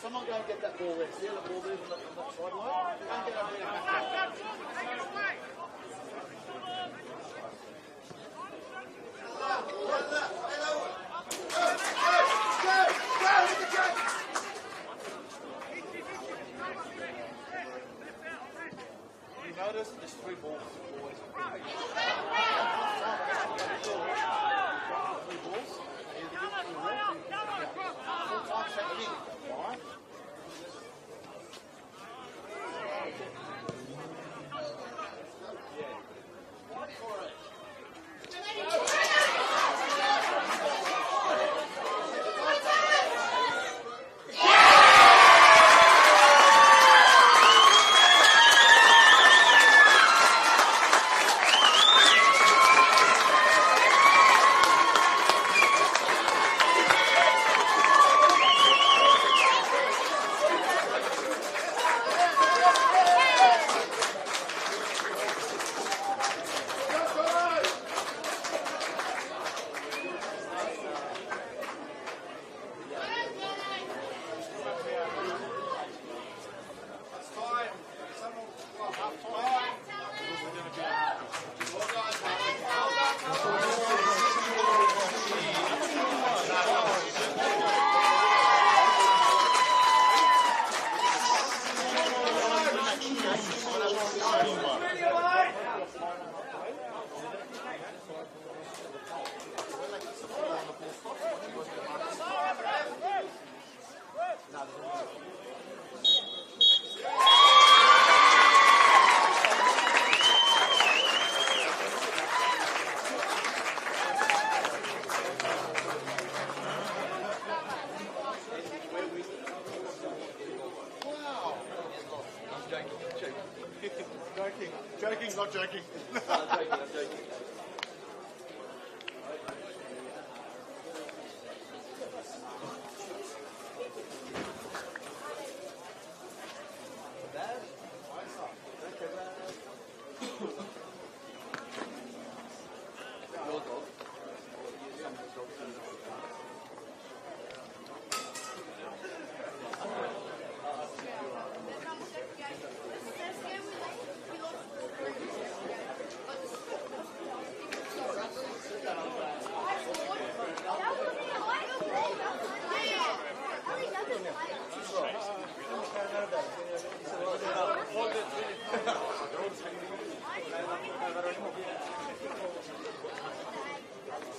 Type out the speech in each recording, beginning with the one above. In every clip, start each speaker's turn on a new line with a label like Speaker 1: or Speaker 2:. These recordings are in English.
Speaker 1: Someone go and get that ball there. See the ball moving on that sideline? Go and get over there. Take it away. Go! Go! Go! notice there's 3 balls always. 3 balls. Either give it to the ref, or you can take it out. 4 times that kick. Alright?
Speaker 2: Joking, not joking.
Speaker 1: I'm joking.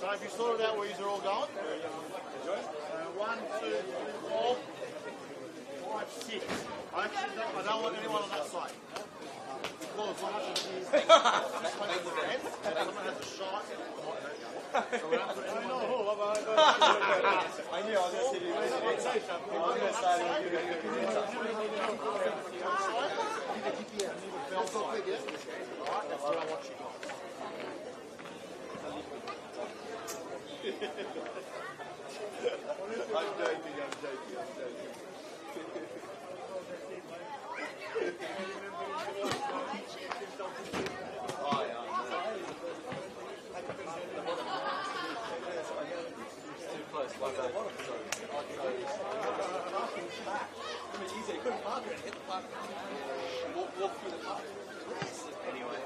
Speaker 2: So have you sorted out where you're all going? 1, 2, 3, 4, 5, 6. I don't want anyone on that side. Because what happens is someone has a shot. So we don't put anyone there.
Speaker 1: I knew I was going to see you. I was going to start
Speaker 2: Alright, that's what I want you guys.
Speaker 1: I'm joking. Oh, yeah. Too close. One back. It's easy. You couldn't park it. Hit the park. Walk through the park. Anyway.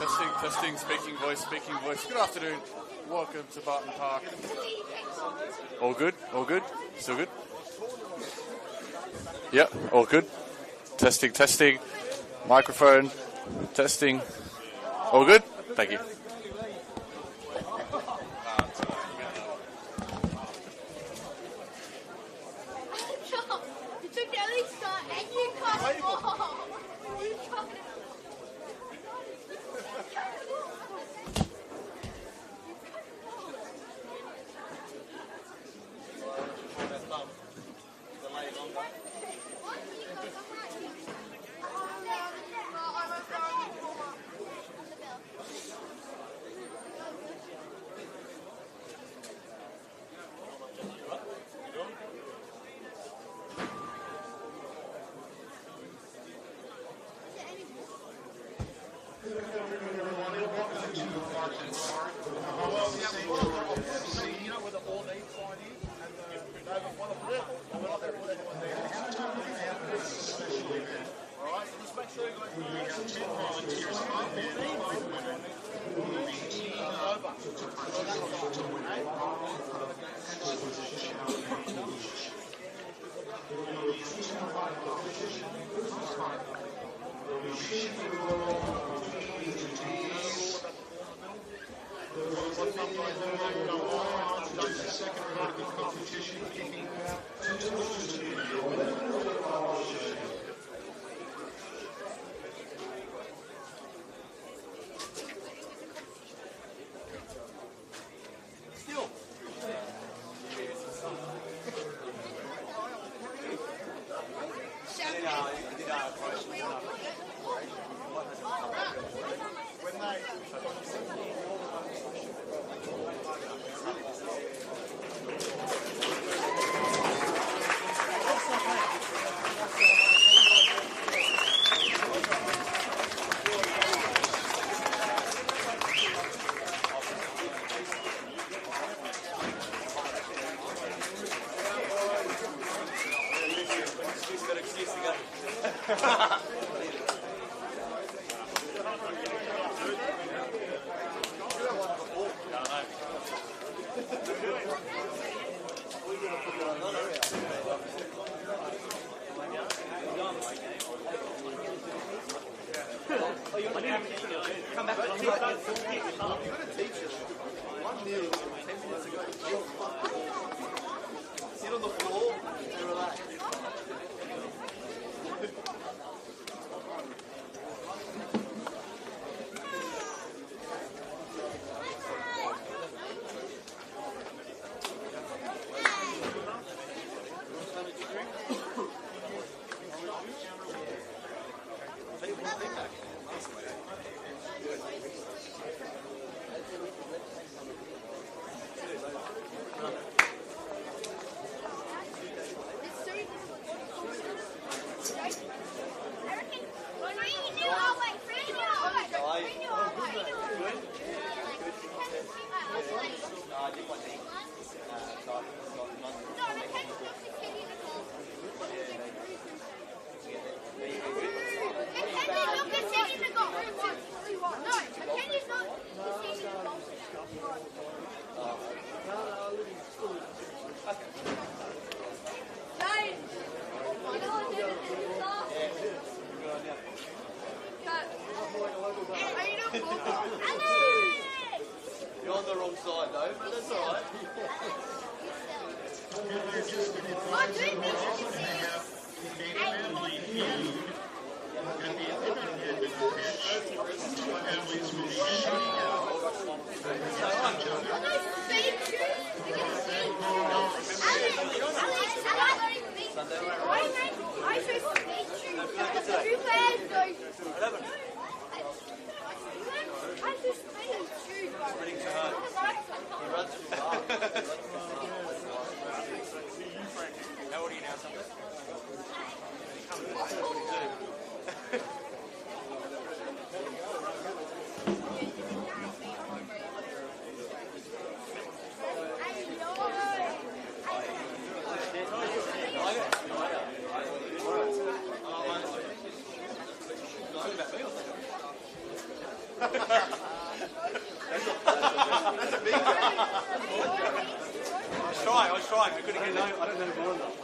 Speaker 3: Testing, speaking voice. Good afternoon. Welcome to Barton Park. All good? Still good? Yep, all good. Testing. Microphone. Testing. All good? Thank you.
Speaker 1: You're on the wrong side though, but that's alright.
Speaker 3: How old are you now, something?
Speaker 1: trying. We couldn't get no. I don't know more enough.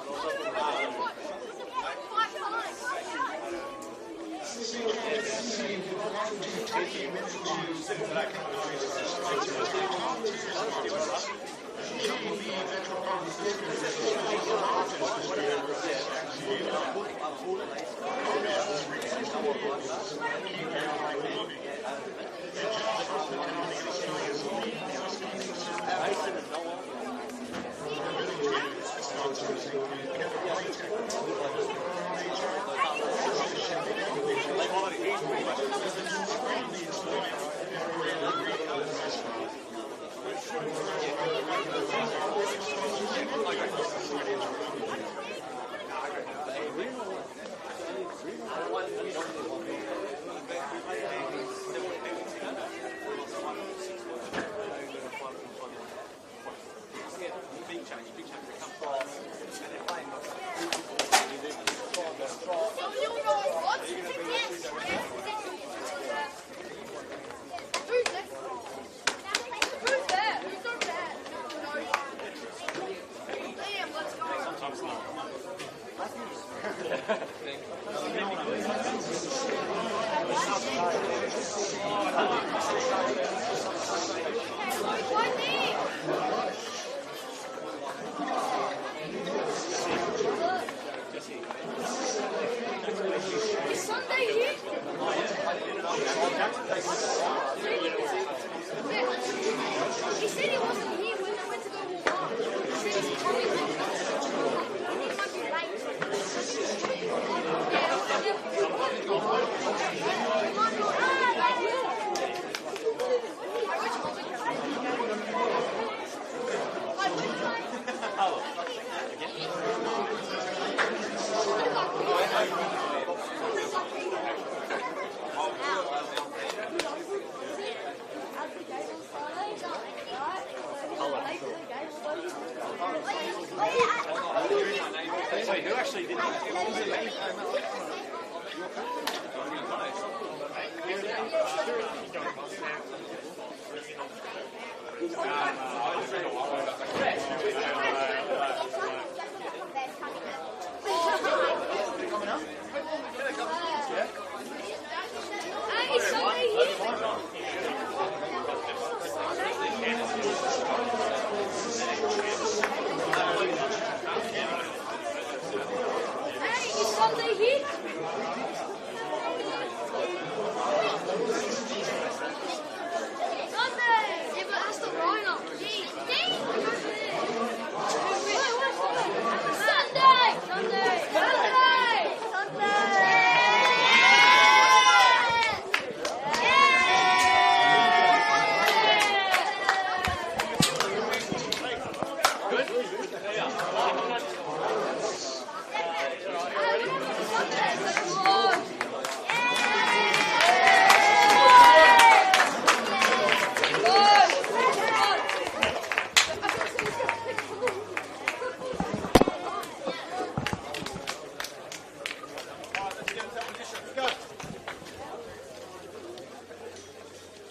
Speaker 1: Wait, who actually did that?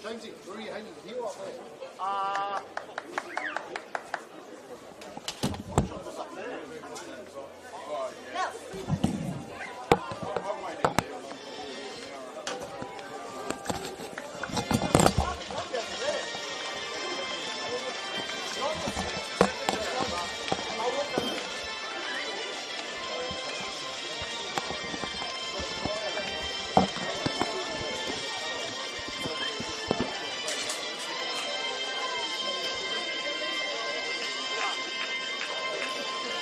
Speaker 2: Jamesy, where are you hanging? Here or up there?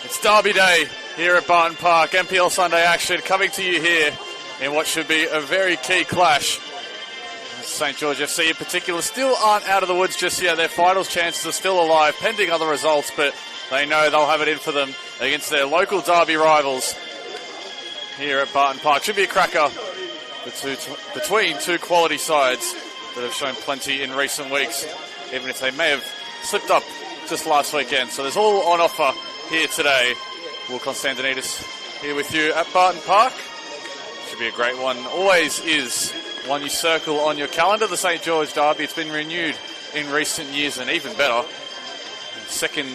Speaker 3: It's Derby Day here at Barton Park. NPL Sunday action coming to you here in what should be a very key clash. St George FC in particular still aren't out of the woods just yet. Their finals chances are still alive, pending other results, but they know they'll have it in for them against their local derby rivals here at Barton Park. Should be a cracker between two quality sides that have shown plenty in recent weeks, even if they may have slipped up just last weekend. So there's all on offer here today. Will Constantinides here with you at Barton Park. Should be a great one. Always is one you circle on your calendar. The St George Derby, it's been renewed in recent years and even better. Second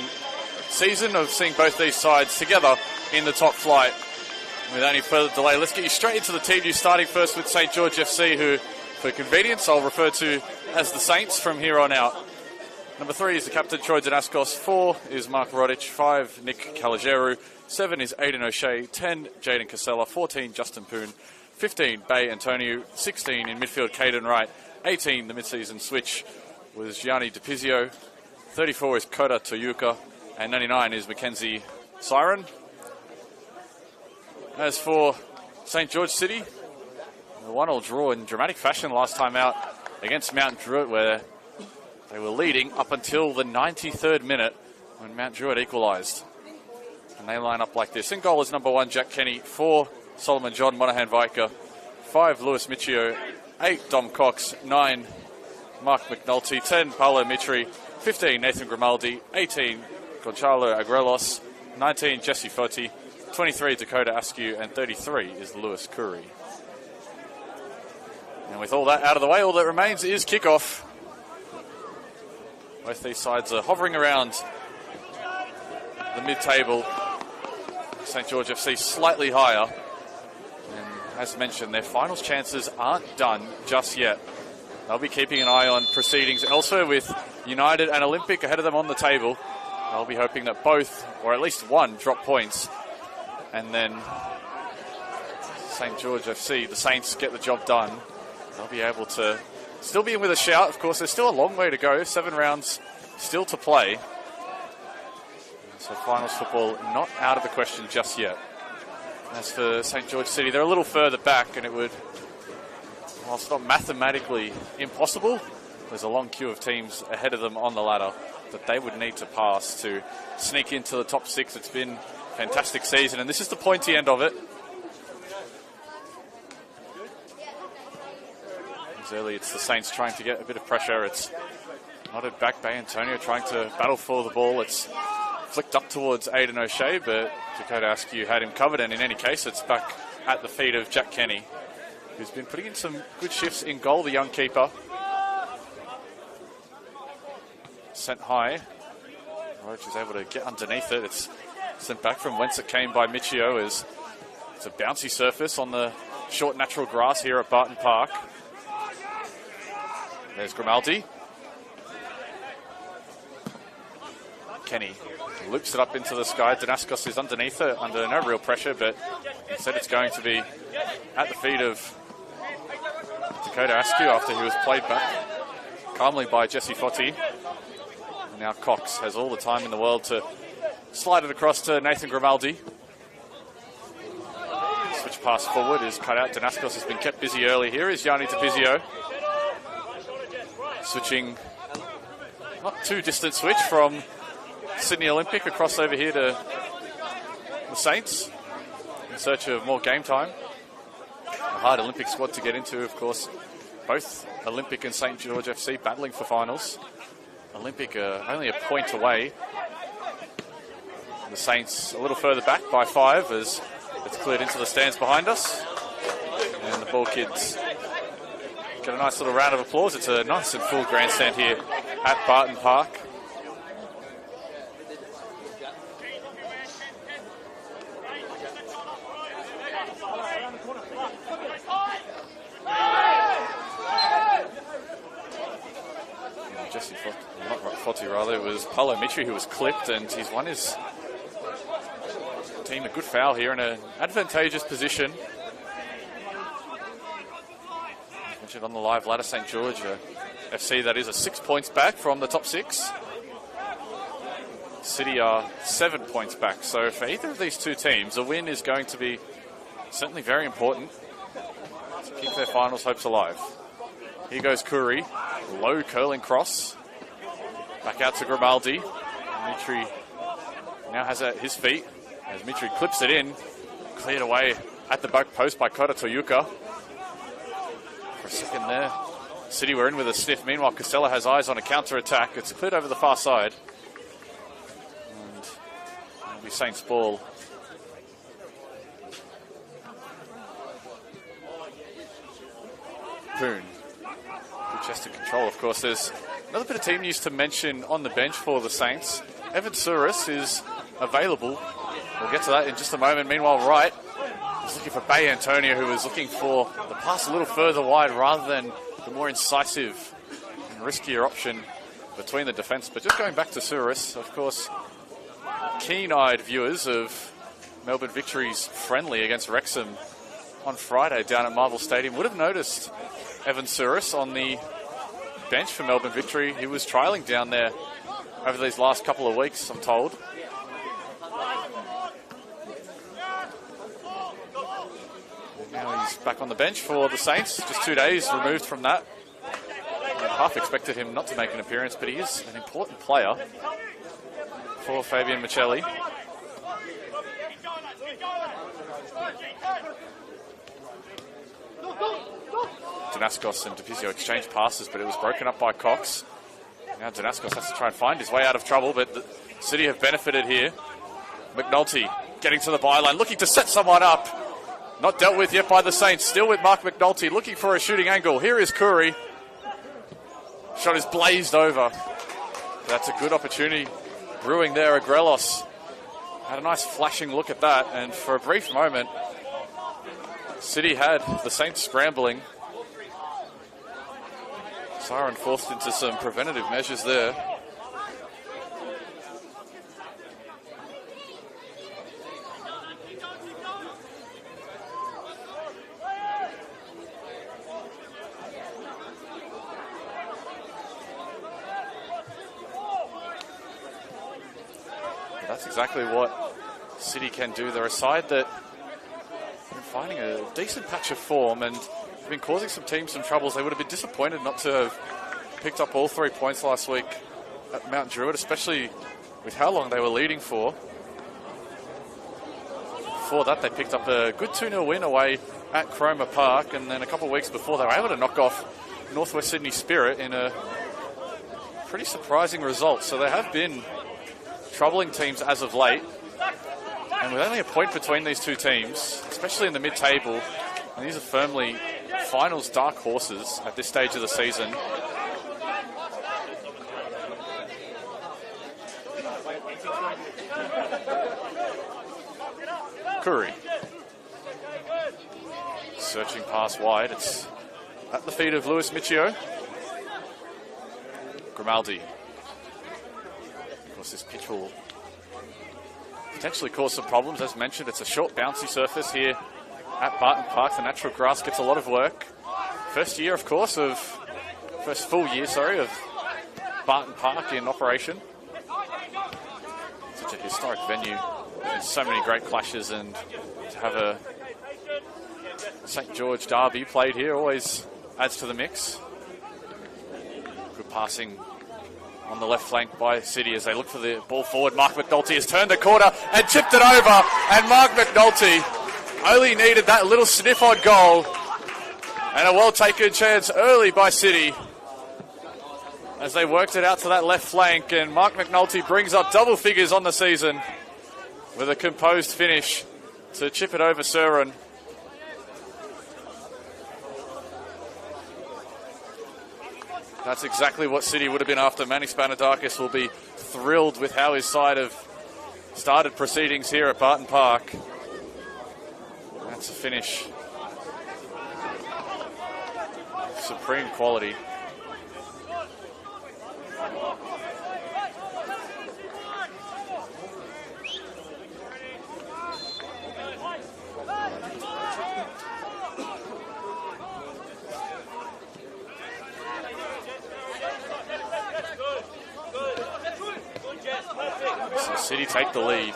Speaker 3: season of seeing both these sides together in the top flight. Without any further delay, let's get you straight into the team news, starting first with St. George FC, who, for convenience, I'll refer to as the Saints from here on out. Number 3 is the captain, Troy Danaskos. 4 is Mark Rodich. 5, Nick Caligeru. 7 is Aidan O'Shea. 10, Jaden Casella. 14, Justin Poon. 15, Bay Antonio. 16, in midfield, Caden Wright. 18, the mid-season switch, was Gianni DiPizio. 34 is Kota Toyuka. And 99 is Mackenzie Siren. As for St. George City, the 1-1 draw in dramatic fashion last time out against Mount Druitt, where they were leading up until the 93rd minute when Mount Druitt equalised. And they line up like this. In goal is number 1, Jack Kenny. 4, Solomon John Monahan Viker. 5, Lewis Michio. 8, Dom Cox. 9, Mark McNulty. 10, Paolo Mitri. 15, Nathan Grimaldi. 18, Gonzalo Agrelos. 19, Jesse Foti. 23, Dakota Askew. And 33 is Lewis Curry. And with all that out of the way, all that remains is kickoff. Both these sides are hovering around the mid-table. St. George FC slightly higher. And as mentioned, their finals chances aren't done just yet. They'll be keeping an eye on proceedings elsewhere with United and Olympic ahead of them on the table. They'll be hoping that both, or at least one, drop points. And then St. George FC, the Saints, get the job done. They'll be able to still be in with a shout. Of course, there's still a long way to go. 7 rounds still to play. So finals football not out of the question just yet. As for St. George City, they're a little further back, and it would, whilst not mathematically impossible, there's a long queue of teams ahead of them on the ladder that they would need to pass to sneak into the top 6. It's been a fantastic season, and this is the pointy end of it. Early, it's the Saints trying to get a bit of pressure. It's nodded back by Antonio, trying to battle for the ball. It's flicked up towards Aidan O'Shea, but Dakota Askew had him covered, and in any case, it's back at the feet of Jack Kenny, who's been putting in some good shifts in goal, the young keeper. Sent high. Roach is able to get underneath it. It's sent back from whence it came by Michio, as it's a bouncy surface on the short natural grass here at Barton Park. There's Grimaldi. Kenny loops it up into the sky. Danaskos is underneath it, under no real pressure, but instead it's going to be at the feet of Dakota Askew after he was played back calmly by Jesse Foti. And now Cox has all the time in the world to slide it across to Nathan Grimaldi. Switch pass forward is cut out. Danaskos has been kept busy early. Here is Gianni DiPizio. Switching, not too distant switch from Sydney Olympic across over here to the Saints in search of more game time. A hard Olympic squad to get into, of course. Both Olympic and St. George FC battling for finals. Olympic only a point away. The Saints a little further back by 5 as it's cleared into the stands behind us. And the Ball Kids get a nice little round of applause. It's a nice and full grandstand here at Barton Park. Jesse Foti, rather, it was Paulo Mitri who was clipped, and he's won his team a good foul here in an advantageous position. On the live ladder, St. George FC, that is, a 6 points back from the top 6. City are 7 points back. So for either of these two teams, a win is going to be certainly very important to keep their finals hopes alive. Here goes Curry, low curling cross. Back out to Grimaldi. Mitri now has it at his feet as Mitri clips it in. Cleared away at the back post by Kota Toyuka. For a second there, City were in with a sniff. Meanwhile, Casella has eyes on a counter-attack. It's cleared over the far side. And it'll be Saints ball. Poon. Good chest of control, of course. There's another bit of team news to mention on the bench for the Saints. Evan Souris is available. We'll get to that in just a moment. Meanwhile, Wright is looking for Bay Antonio, who was looking for the pass a little further wide rather than the more incisive and riskier option between the defence. But just going back to Souris, of course, keen-eyed viewers of Melbourne Victory's friendly against Wrexham on Friday down at Marvel Stadium would have noticed Evan Souris on the bench for Melbourne Victory. He was trialling down there over these last couple of weeks, I'm told. Now he's back on the bench for the Saints, just 2 days removed from that. I half expected him not to make an appearance, but he is an important player for Fabian Michelli. Danaskos and DePizio exchanged passes, but it was broken up by Cox. Now Danaskos has to try and find his way out of trouble, but the City have benefited here. McNulty getting to the byline, looking to set someone up. Not dealt with yet by the Saints. Still with Mark McNulty, looking for a shooting angle. Here is Curry. Shot is blazed over. That's a good opportunity brewing there. Agrelos had a nice flashing look at that, and for a brief moment, City had the Saints scrambling. Siren forced into some preventative measures there. That's exactly what City can do. They're a side that have been finding a decent patch of form and have been causing some teams some troubles. They would have been disappointed not to have picked up all 3 points last week at Mount Druitt, especially with how long they were leading for. Before that, they picked up a good 2-0 win away at Cromer Park, and then a couple of weeks before, they were able to knock off Northwest Sydney Spirit in a pretty surprising result. So they have been troubling teams as of late, and with only a point between these two teams, especially in the mid-table, and these are firmly finals dark horses at this stage of the season. Curry searching pass wide. It's at the feet of Lewis Michio. Grimaldi. Of course, this pitch will potentially cause some problems. As mentioned, it's a short, bouncy surface here at Barton Park. The natural grass gets a lot of work. First full year, of Barton Park in operation. Such a historic venue. There's so many great clashes, and to have a St. George derby played here always adds to the mix. Good passing on the left flank by City as they look for the ball forward. Mark McNulty has turned the corner and chipped it over, and Mark McNulty only needed that little sniff on goal, and a well-taken chance early by City as they worked it out to that left flank, and Mark McNulty brings up double figures on the season with a composed finish to chip it over Surin. That's exactly what City would have been after. Manny Spanadakis will be thrilled with how his side have started proceedings here at Barton Park. That's a finish. Supreme quality. So City take the lead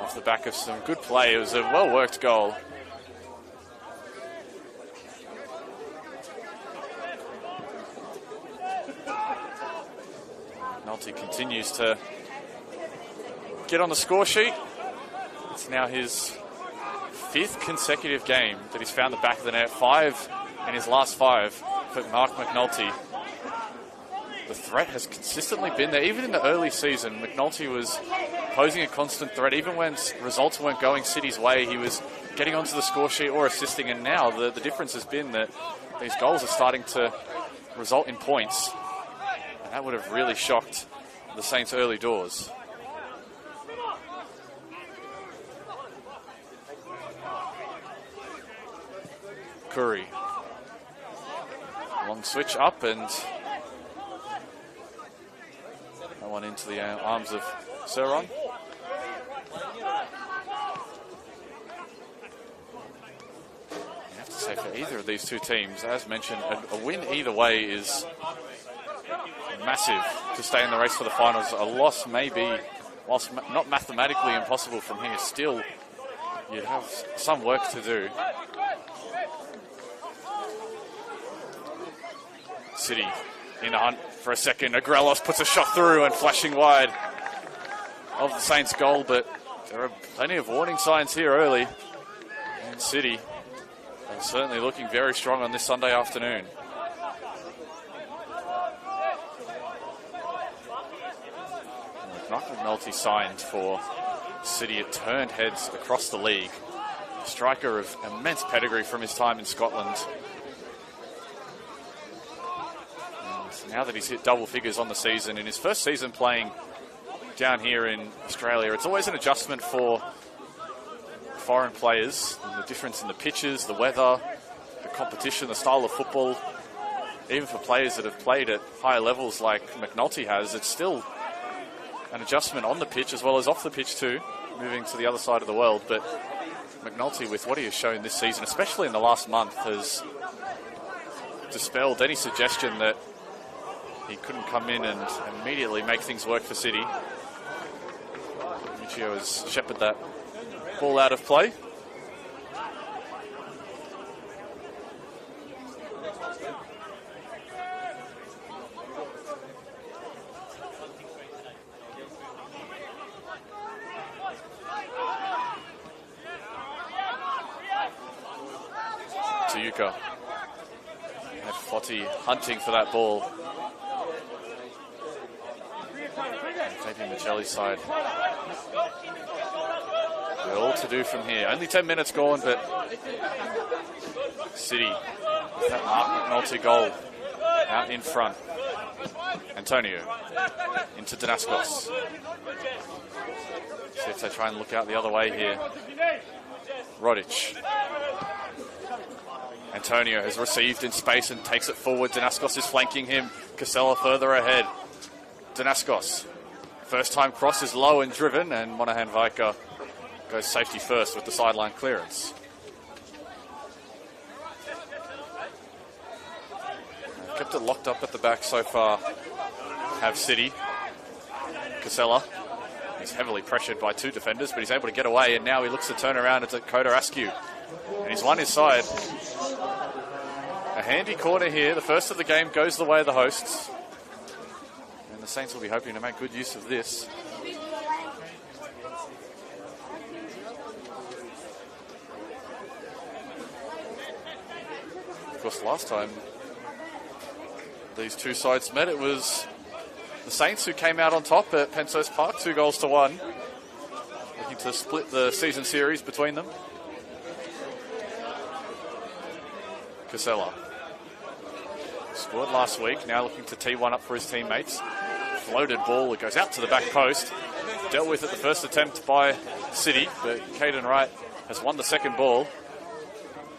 Speaker 3: off the back of some good play. It was a well-worked goal. McNulty continues to get on the score sheet. It's now his 5th consecutive game that he's found the back of the net. 5 in his last 5 for Mark McNulty. The threat has consistently been there. Even in the early season, McNulty was posing a constant threat. Even when results weren't going City's way, he was getting onto the score sheet or assisting. And now the difference has been that these goals are starting to result in points. And That would have really shocked the Saints early doors. Curry. Long switch up, and that one into the arms of Seron. You have to say, for either of these two teams, as mentioned, a win either way is massive to stay in the race for the finals. A loss may be, whilst not mathematically impossible from here, still you'd have some work to do. City in a hunt for a second. Agrelos puts a shot through and flashing wide of the Saints' goal, but there are plenty of warning signs here early. And City are certainly looking very strong on this Sunday afternoon. Mark McNulty signed for City. It turned heads across the league. A striker of immense pedigree from his time in Scotland. And now that he's hit double figures on the season, in his first season playing down here in Australia, it's always an adjustment for foreign players. And the difference in the pitches, the weather, the competition, the style of football. Even for players that have played at higher levels like McNulty has, it's still an adjustment on the pitch as well as off the pitch too, moving to the other side of the world. But McNulty, with what he has shown this season, especially in the last month, has dispelled any suggestion that he couldn't come in and immediately make things work for City. Michio has shepherded that ball out of play. Yuka. Had Foti hunting for that ball. Taking Michelli's side. All to do from here. Only 10 minutes gone, but City, that Mark McNulty goal out in front. Antonio into Danaskos. See if they try and look out the other way here. Rodic. Antonio has received in space and takes it forward. Danaskos is flanking him. Casella further ahead. Danaskos. First time cross is low and driven, and Monahan Vaika goes safety first with the sideline clearance. They've kept it locked up at the back so far. Have City. Casella. He's heavily pressured by two defenders, but he's able to get away, and now he looks to turn around at Dakota Askew. And he's won his side. A handy corner here. The first of the game goes the way of the hosts. And the Saints will be hoping to make good use of this. Of course, last time these two sides met, it was the Saints who came out on top at Penshurst Park, 2-1. Looking to split the season series between them. Casella. Scored last week, now looking to tee one up for his teammates. Floated ball, it goes out to the back post. Dealt with at the first attempt by City, but Caden Wright has won the second ball.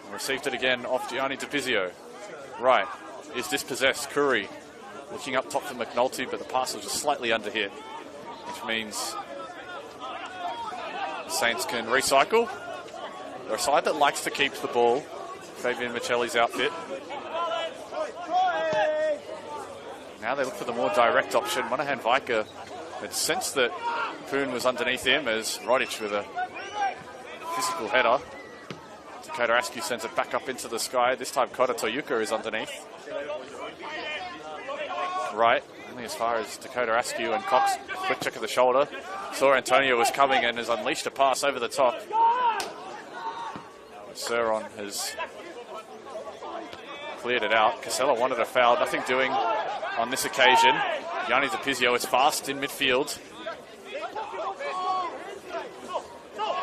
Speaker 3: And received it again off Gianni DiPizio. Wright is dispossessed. Curry looking up top for McNulty, but the pass was just slightly underhit, which means the Saints can recycle. They're a side that likes to keep the ball. Fabian Michelli's outfit. Now they look for the more direct option. Monahan Vaika had sensed that Poon was underneath him as Rodic with a physical header. Dakota Askew sends it back up into the sky. This time Kota Toyuka is underneath. Right, only as far as Dakota Askew, and Cox, quick check of the shoulder. Saw Antonio was coming and has unleashed a pass over the top. Seron has cleared it out. Casella wanted a foul, nothing doing on this occasion. Gianni DiPizio is fast in midfield.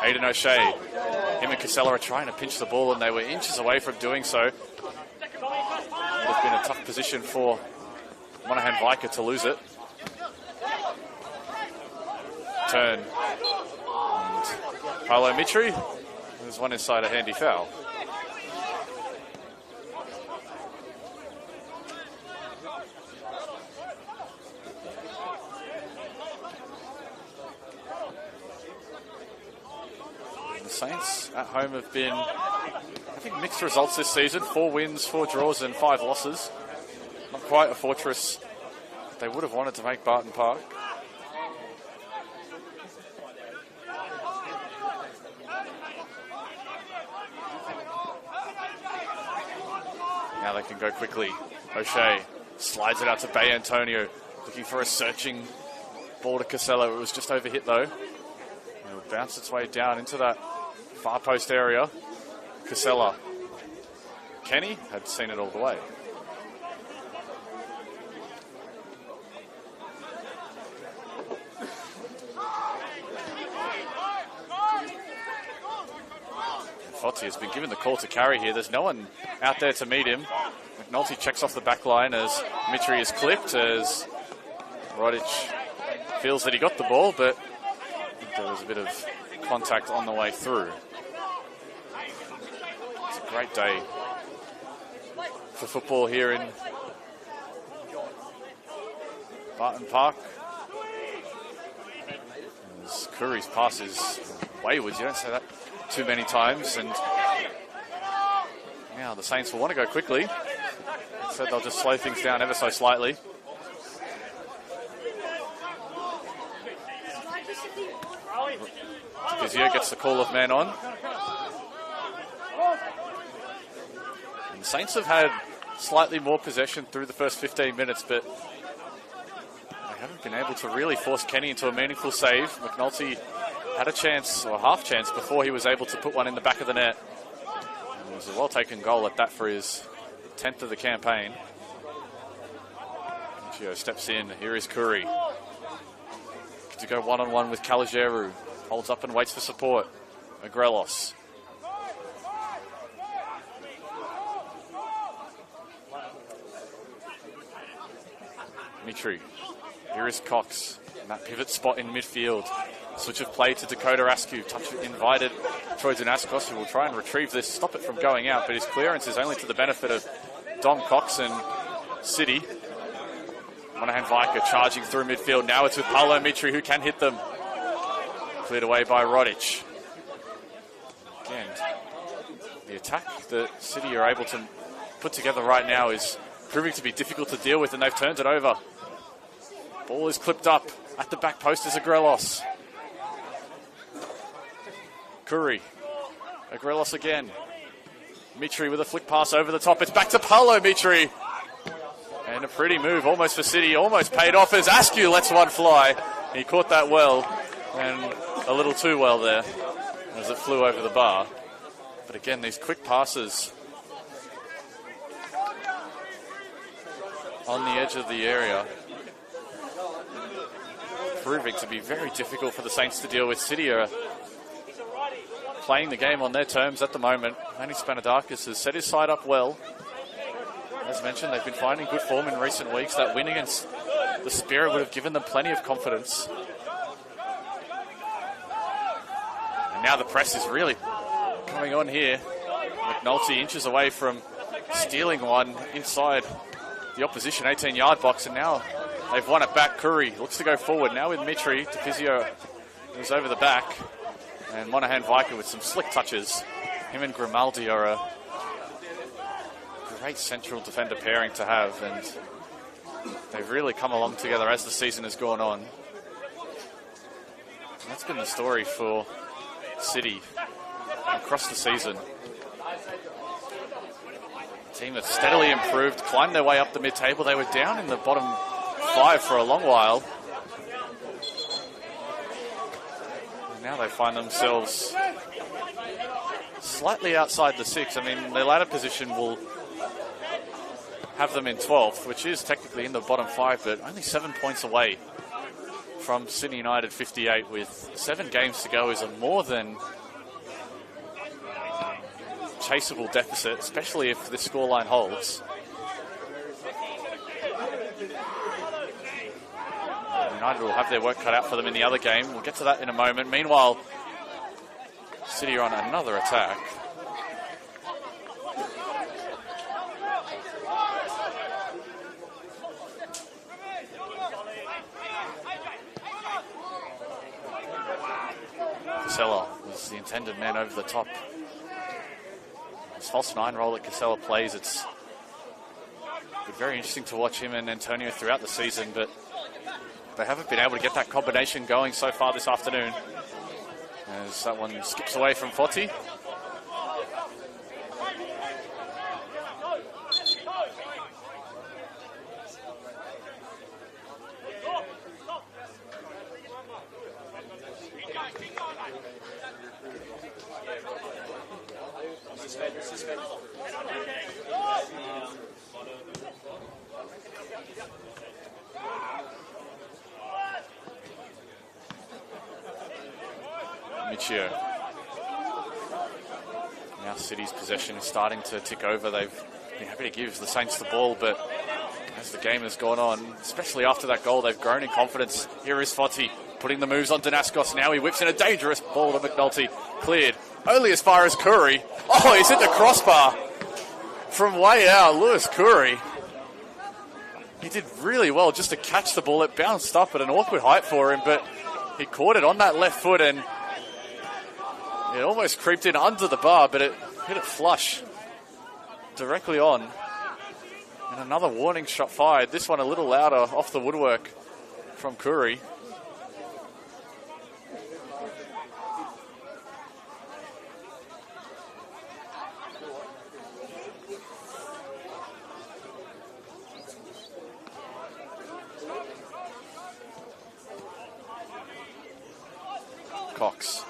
Speaker 3: Hayden O'Shea. Him and Casella are trying to pinch the ball, and they were inches away from doing so. Would have been a tough position for Monaghan Viker to lose it. Turn. And Paolo Mitri. There's one inside a handy foul. The Saints at home have been, I think, mixed results this season. 4 wins, 4 draws and 5 losses. Not quite a fortress they would have wanted to make Barton Park. Now they can go quickly. O'Shea slides it out to Bay Antonio, looking for a searching ball to Casello. It was just overhit though. It'll bounce its way down into that far post area. Casella. Kenny had seen it all the way. Fozzie has been given the call to carry here. There's no one out there to meet him. McNulty checks off the back line as Mitri is clipped, as Rodic feels that he got the ball, but I think there was a bit of contact on the way through. It's a great day for football here in Barton Park. As Curry's pass is wayward, you don't say that too many times, and now the Saints will want to go quickly. Instead they'll just slow things down ever so slightly. Vizio gets the call of man on. And the Saints have had slightly more possession through the first 15 minutes, but they haven't been able to really force Kenny into a meaningful save. McNulty had a chance, or a half chance, before he was able to put one in the back of the net. And it was a well-taken goal at that for his 10th of the campaign. Gio steps in. Here is Curry. To go one-on-one with Caligeru. Holds up and waits for support. Agrelos. Mitri. Here is Cox. In that pivot spot in midfield. Switch of play to Dakota Askew. Touch invited Troy Danaskos, who will try and retrieve this, stop it from going out, but his clearance is only to the benefit of Dom Cox and City. Monaghan Viker charging through midfield. Now it's with Paolo Mitri, who can hit them. Cleared away by Rodic. Again, the attack that City are able to put together right now is proving to be difficult to deal with, and they've turned it over. Ball is clipped up. At the back post is Agrelos. Curry. Agrelos again. Mitri with a flick pass over the top. It's back to Paolo Mitri. And a pretty move almost for City. Almost paid off as Askew lets one fly. He caught that well, and a little too well there as it flew over the bar. But again, these quick passes on the edge of the area proving to be very difficult for the Saints to deal with. City are playing the game on their terms at the moment. Manny Spanadakis has set his side up well. As mentioned, they've been finding good form in recent weeks. That win against the Spirit would have given them plenty of confidence. And now the press is really coming on here. McNulty inches away from stealing one inside the opposition 18-yard box, and now they've won it back. Curry looks to go forward now with Mitri. DeFizio is over the back. And Monaghan Viker with some slick touches. Him and Grimaldi are a great central defender pairing to have, and they've really come along together as the season has gone on. And that's been the story for City across the season. The team have steadily improved, climbed their way up the mid-table. They were down in the bottom 5 for a long while. And now they find themselves slightly outside the 6. I mean, their ladder position will have them in 12th, which is technically in the bottom 5, but only 7 points away from Sydney United 58 with 7 games to go is a more than chaseable deficit, especially if this scoreline holds. United will have their work cut out for them in the other game. We'll get to that in a moment. Meanwhile, City are on another attack. Casella was the intended man over the top. This false nine role that Casella plays, it's been very interesting to watch him and Antonio throughout the season, but they haven't been able to get that combination going so far this afternoon. As that one skips away from Foti. Michio. Now City's possession is starting to tick over. They've been happy to give the Saints the ball, but as the game has gone on, especially after that goal, they've grown in confidence. Here is Foti putting the moves on Danaskos. Now he whips in a dangerous ball to McNulty. Cleared only as far as Curry. Oh, he's hit the crossbar from way out. Lewis Curry. He did really well just to catch the ball. It bounced up at an awkward height for him, but he caught it on that left foot and it almost creeped in under the bar, but it hit it flush directly on. And another warning shot fired. This one a little louder off the woodwork from Curry. Cox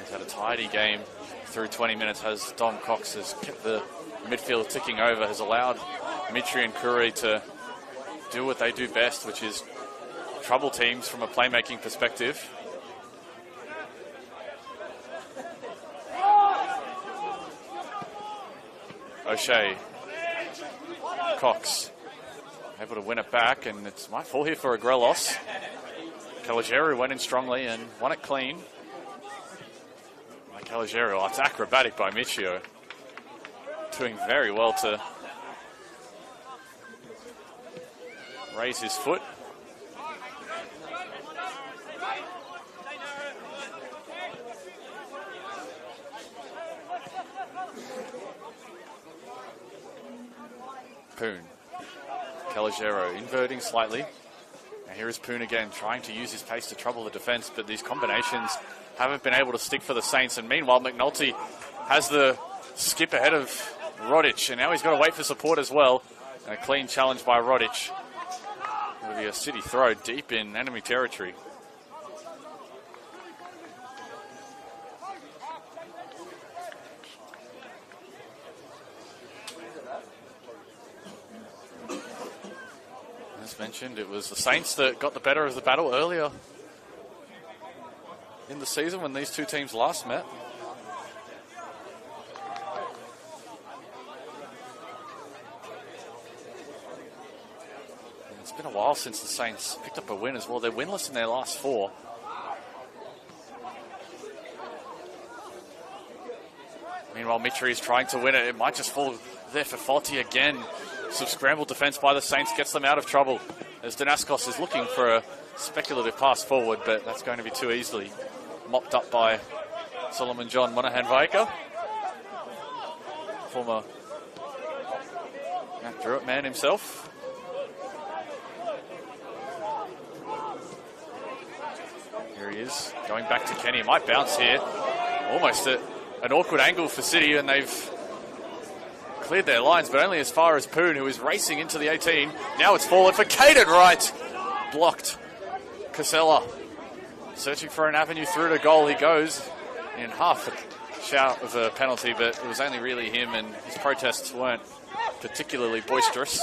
Speaker 3: has had a tidy game through 20 minutes. Has Dom Cox has kept the midfield ticking over, has allowed Mitri and Curry to do what they do best, which is trouble teams from a playmaking perspective. O'Shea, Cox able to win it back, and it might fall here for a Grelos. Caligiero went in strongly and won it clean. Caligiero, it's acrobatic by Michio. Doing very well to raise his foot. Poon. Caligiero inverting slightly. And here is Poon again, trying to use his pace to trouble the defense, but these combinations haven't been able to stick for the Saints. And meanwhile, McNulty has the skip ahead of Rodic, and now he's got to wait for support as well. And a clean challenge by Rodic. It'll be a City throw deep in enemy territory. As mentioned, it was the Saints that got the better of the battle earlier in the season when these two teams last met. And it's been a while since the Saints picked up a win as well. They're winless in their last four. Meanwhile, Mitri is trying to win it. It might just fall there for Foti again. Some scrambled defense by the Saints gets them out of trouble as Danaskos is looking for a speculative pass forward, but that's going to be too easily mopped up by Solomon John Monahan-Vaika, former Matt Druitt man himself. Here he is, going back to Kenny. Might bounce here. Almost an awkward angle for City, and they've cleared their lines, but only as far as Poon, who is racing into the 18. Now it's forward for Caden Wright. Blocked. Casella searching for an avenue through to goal. He goes in half a shout of a penalty, but it was only really him, and his protests weren't particularly boisterous.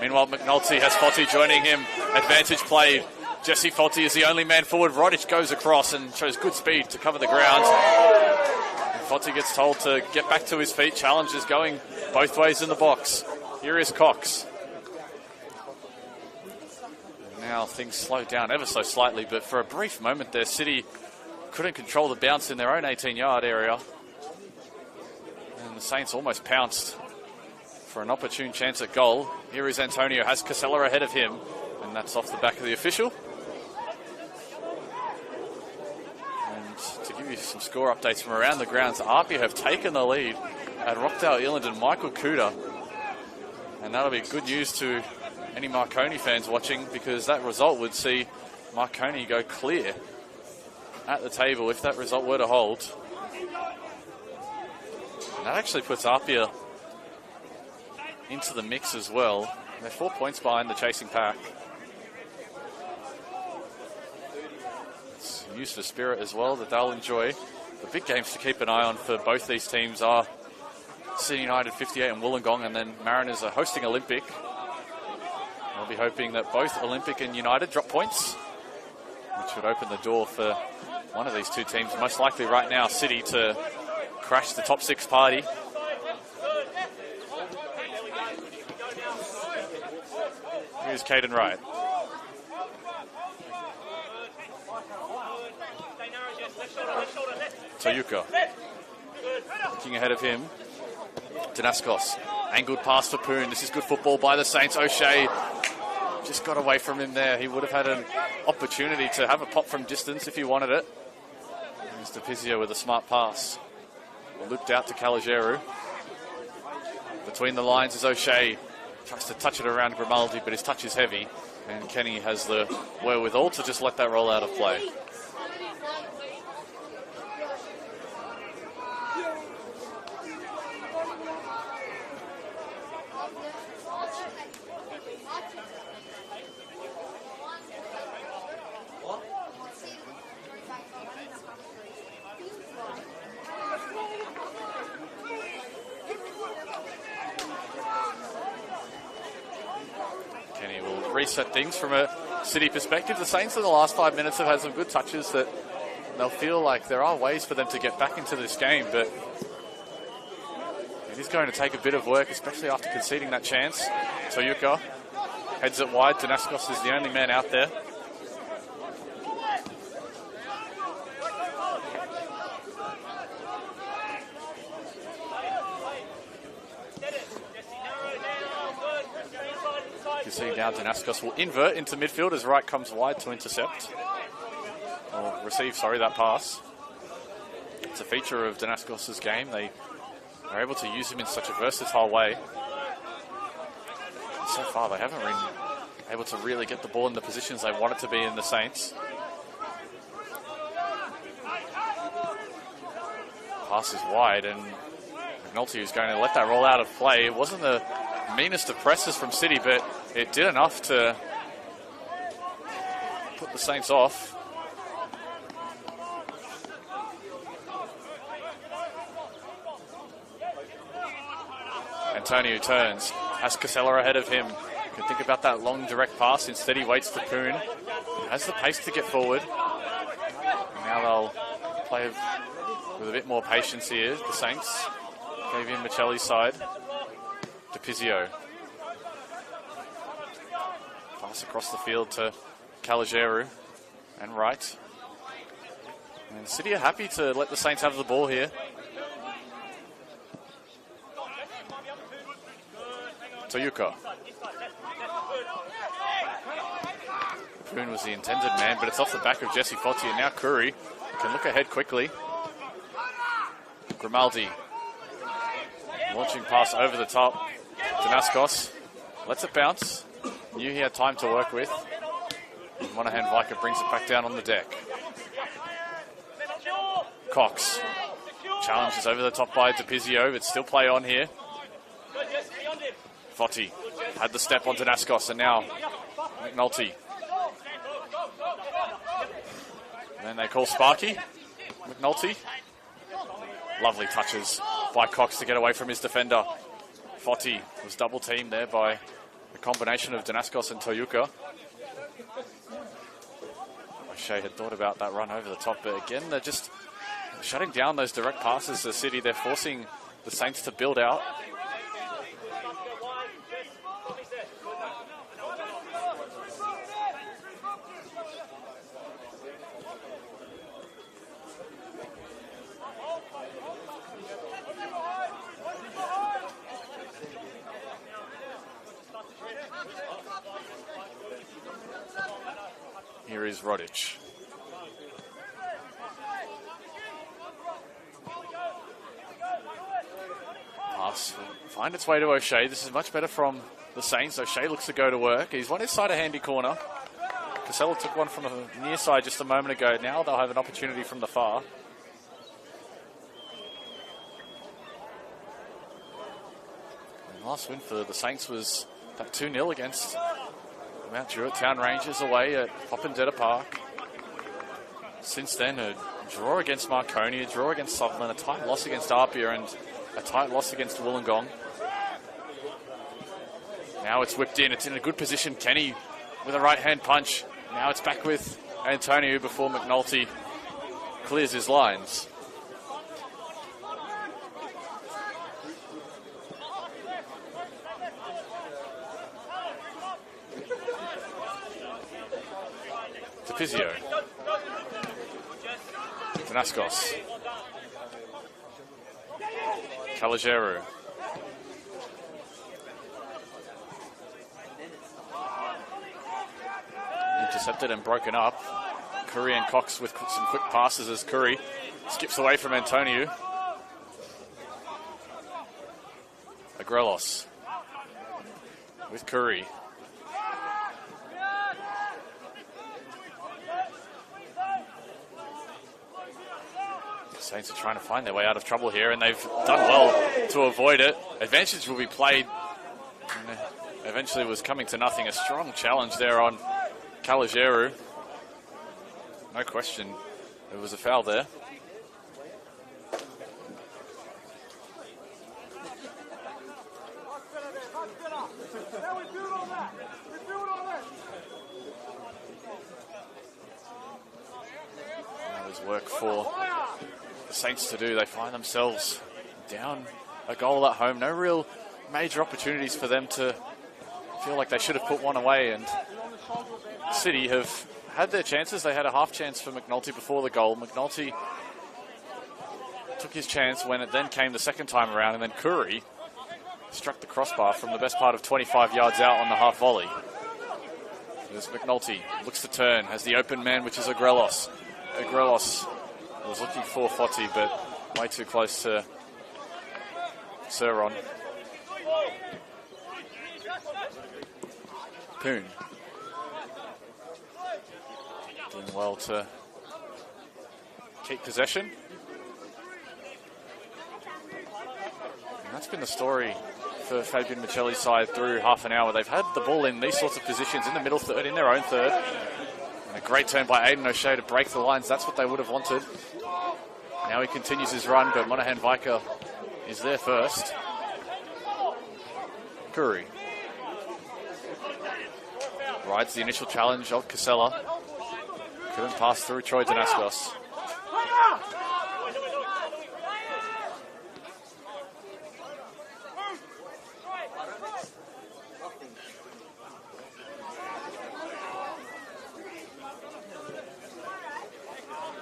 Speaker 3: Meanwhile, McNulty has Foti joining him. Advantage played. Jesse Foti is the only man forward. Rodic goes across and shows good speed to cover the ground. And Foti gets told to get back to his feet. Challenge is going both ways in the box. Here is Cox. Now things slowed down ever so slightly, but for a brief moment there, City couldn't control the bounce in their own 18-yard area. And the Saints almost pounced for an opportune chance at goal. Here is Antonio, has Casella ahead of him, and that's off the back of the official. And to give you some score updates from around the grounds, Apia have taken the lead at Rockdale Eland and Michael Cooter. And that'll be good news to any Marconi fans watching, because that result would see Marconi go clear at the table if that result were to hold. And that actually puts Apia into the mix as well. They're 4 points behind the chasing pack. It's news for Spirit as well that they'll enjoy. The big games to keep an eye on for both these teams are City United 58 and Wollongong, and then Mariners are hosting Olympic. We'll be hoping that both Olympic and United drop points, which would open the door for one of these two teams, most likely right now City, to crash the top 6 party. Here's Caden Wright. Toyuka looking ahead of him. Danaskos, angled pass for Poon. This is good football by the Saints. O'Shea just got away from him there. He would have had an opportunity to have a pop from distance if he wanted it. Here's DePizio with a smart pass. Looped out to Caligeru. Between the lines is O'Shea. Tries to touch it around Grimaldi, but his touch is heavy. And Kenny has the wherewithal to just let that roll out of play. Reset things from a City perspective. The Saints in the last 5 minutes have had some good touches that they'll feel like there are ways for them to get back into this game, but it is going to take a bit of work, especially after conceding that chance. Toyuka heads it wide. Danaskos is the only man out there. You see now Danaskos will invert into midfield as Wright comes wide to intercept. Or receive, sorry, that pass. It's a feature of Danaskos' game. They are able to use him in such a versatile way. And so far they haven't been able to really get the ball in the positions they want it to be in the Saints. Pass is wide, and McNulty is going to let that roll out of play. It wasn't the meanest of presses from City, but it did enough to put the Saints off. Antonio turns, has Casella ahead of him. Can think about that long direct pass. Instead he waits for Poon. Has the pace to get forward. Now they'll play with a bit more patience here. The Saints gave in Michelli's side. DePizio. Pass across the field to Caligeru and Wright. And City are happy to let the Saints have the ball here. Toyuka. Poon was the intended man, but it's off the back of Jesse Foti, and now Curry can look ahead quickly. Grimaldi. Launching pass over the top. Danaskos lets it bounce. Knew he had time to work with. Monahan Viker brings it back down on the deck. Cox. Challenges over the top by DePizio, but still play on here. Foti had the step on Danaskos, and now McNulty. And then they call Sparky. McNulty. Lovely touches by Cox to get away from his defender. Foti was double teamed there by a combination of Danaskos and Toyuka. O'Shea had thought about that run over the top, but again, they're just shutting down those direct passes to City. They're forcing the Saints to build out. Here is Rodic. Pass will find its way to O'Shea. This is much better from the Saints. O'Shea looks to go to work. He's won his side a handy corner. Casella took one from the near side just a moment ago. Now they'll have an opportunity from the far. And last win for the Saints was that 2-0 against Mount Druitt Town Rangers away at Popondetta Park. Since then, a draw against Marconi, a draw against Sutherland, a tight loss against Apia, and a tight loss against Wollongong. Now it's whipped in. It's in a good position. Kenny with a right-hand punch. Now it's back with Antonio before McNulty clears his lines. Tapizio. Danaskos. Calageru. Intercepted and broken up. Curry and Cox with some quick passes as Curry skips away from Antonio. Agrelos with Curry. Saints are trying to find their way out of trouble here, and they've done well to avoid it. Advantage will be played. And eventually was coming to nothing. A strong challenge there on Calageru. No question, there was a foul there. That was work for the Saints to do. They find themselves down a goal at home. No real major opportunities for them to feel like they should have put one away, and City have had their chances. They had a half chance for McNulty before the goal. McNulty took his chance when it then came the second time around, and then Curry struck the crossbar from the best part of 25 yards out on the half volley. There's McNulty, looks to turn, has the open man, which is Agrelos. Agrelos was looking for Foti, but way too close to Seron. Poon. Doing well to keep possession. And that's been the story for Fabian Michelli's side through half an hour. They've had the ball in these sorts of positions in the middle third, in their own third. And a great turn by Aidan O'Shea to break the lines. That's what they would have wanted. Now he continues his run, but Monahan Viker is there first. Curry rides the initial challenge of Casella. Couldn't pass through Troy Danaskos.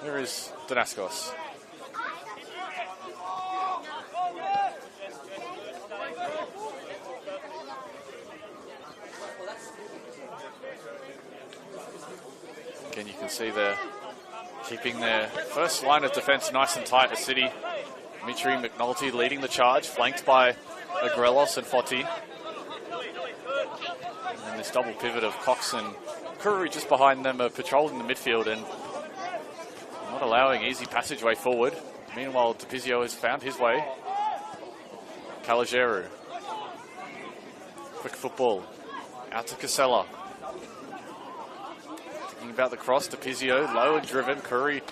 Speaker 3: There is Danaskos. Again, you can see they're keeping their first line of defence nice and tight. The City, Mitri McNulty leading the charge, flanked by Agrelos and Foti. And then this double pivot of Cox and Curry just behind them are patrolling the midfield and not allowing easy passageway forward. Meanwhile, Tapizio has found his way. Calageru. Quick football. Out to Casella. Thinking about the cross. Tapizio, low and driven. Curry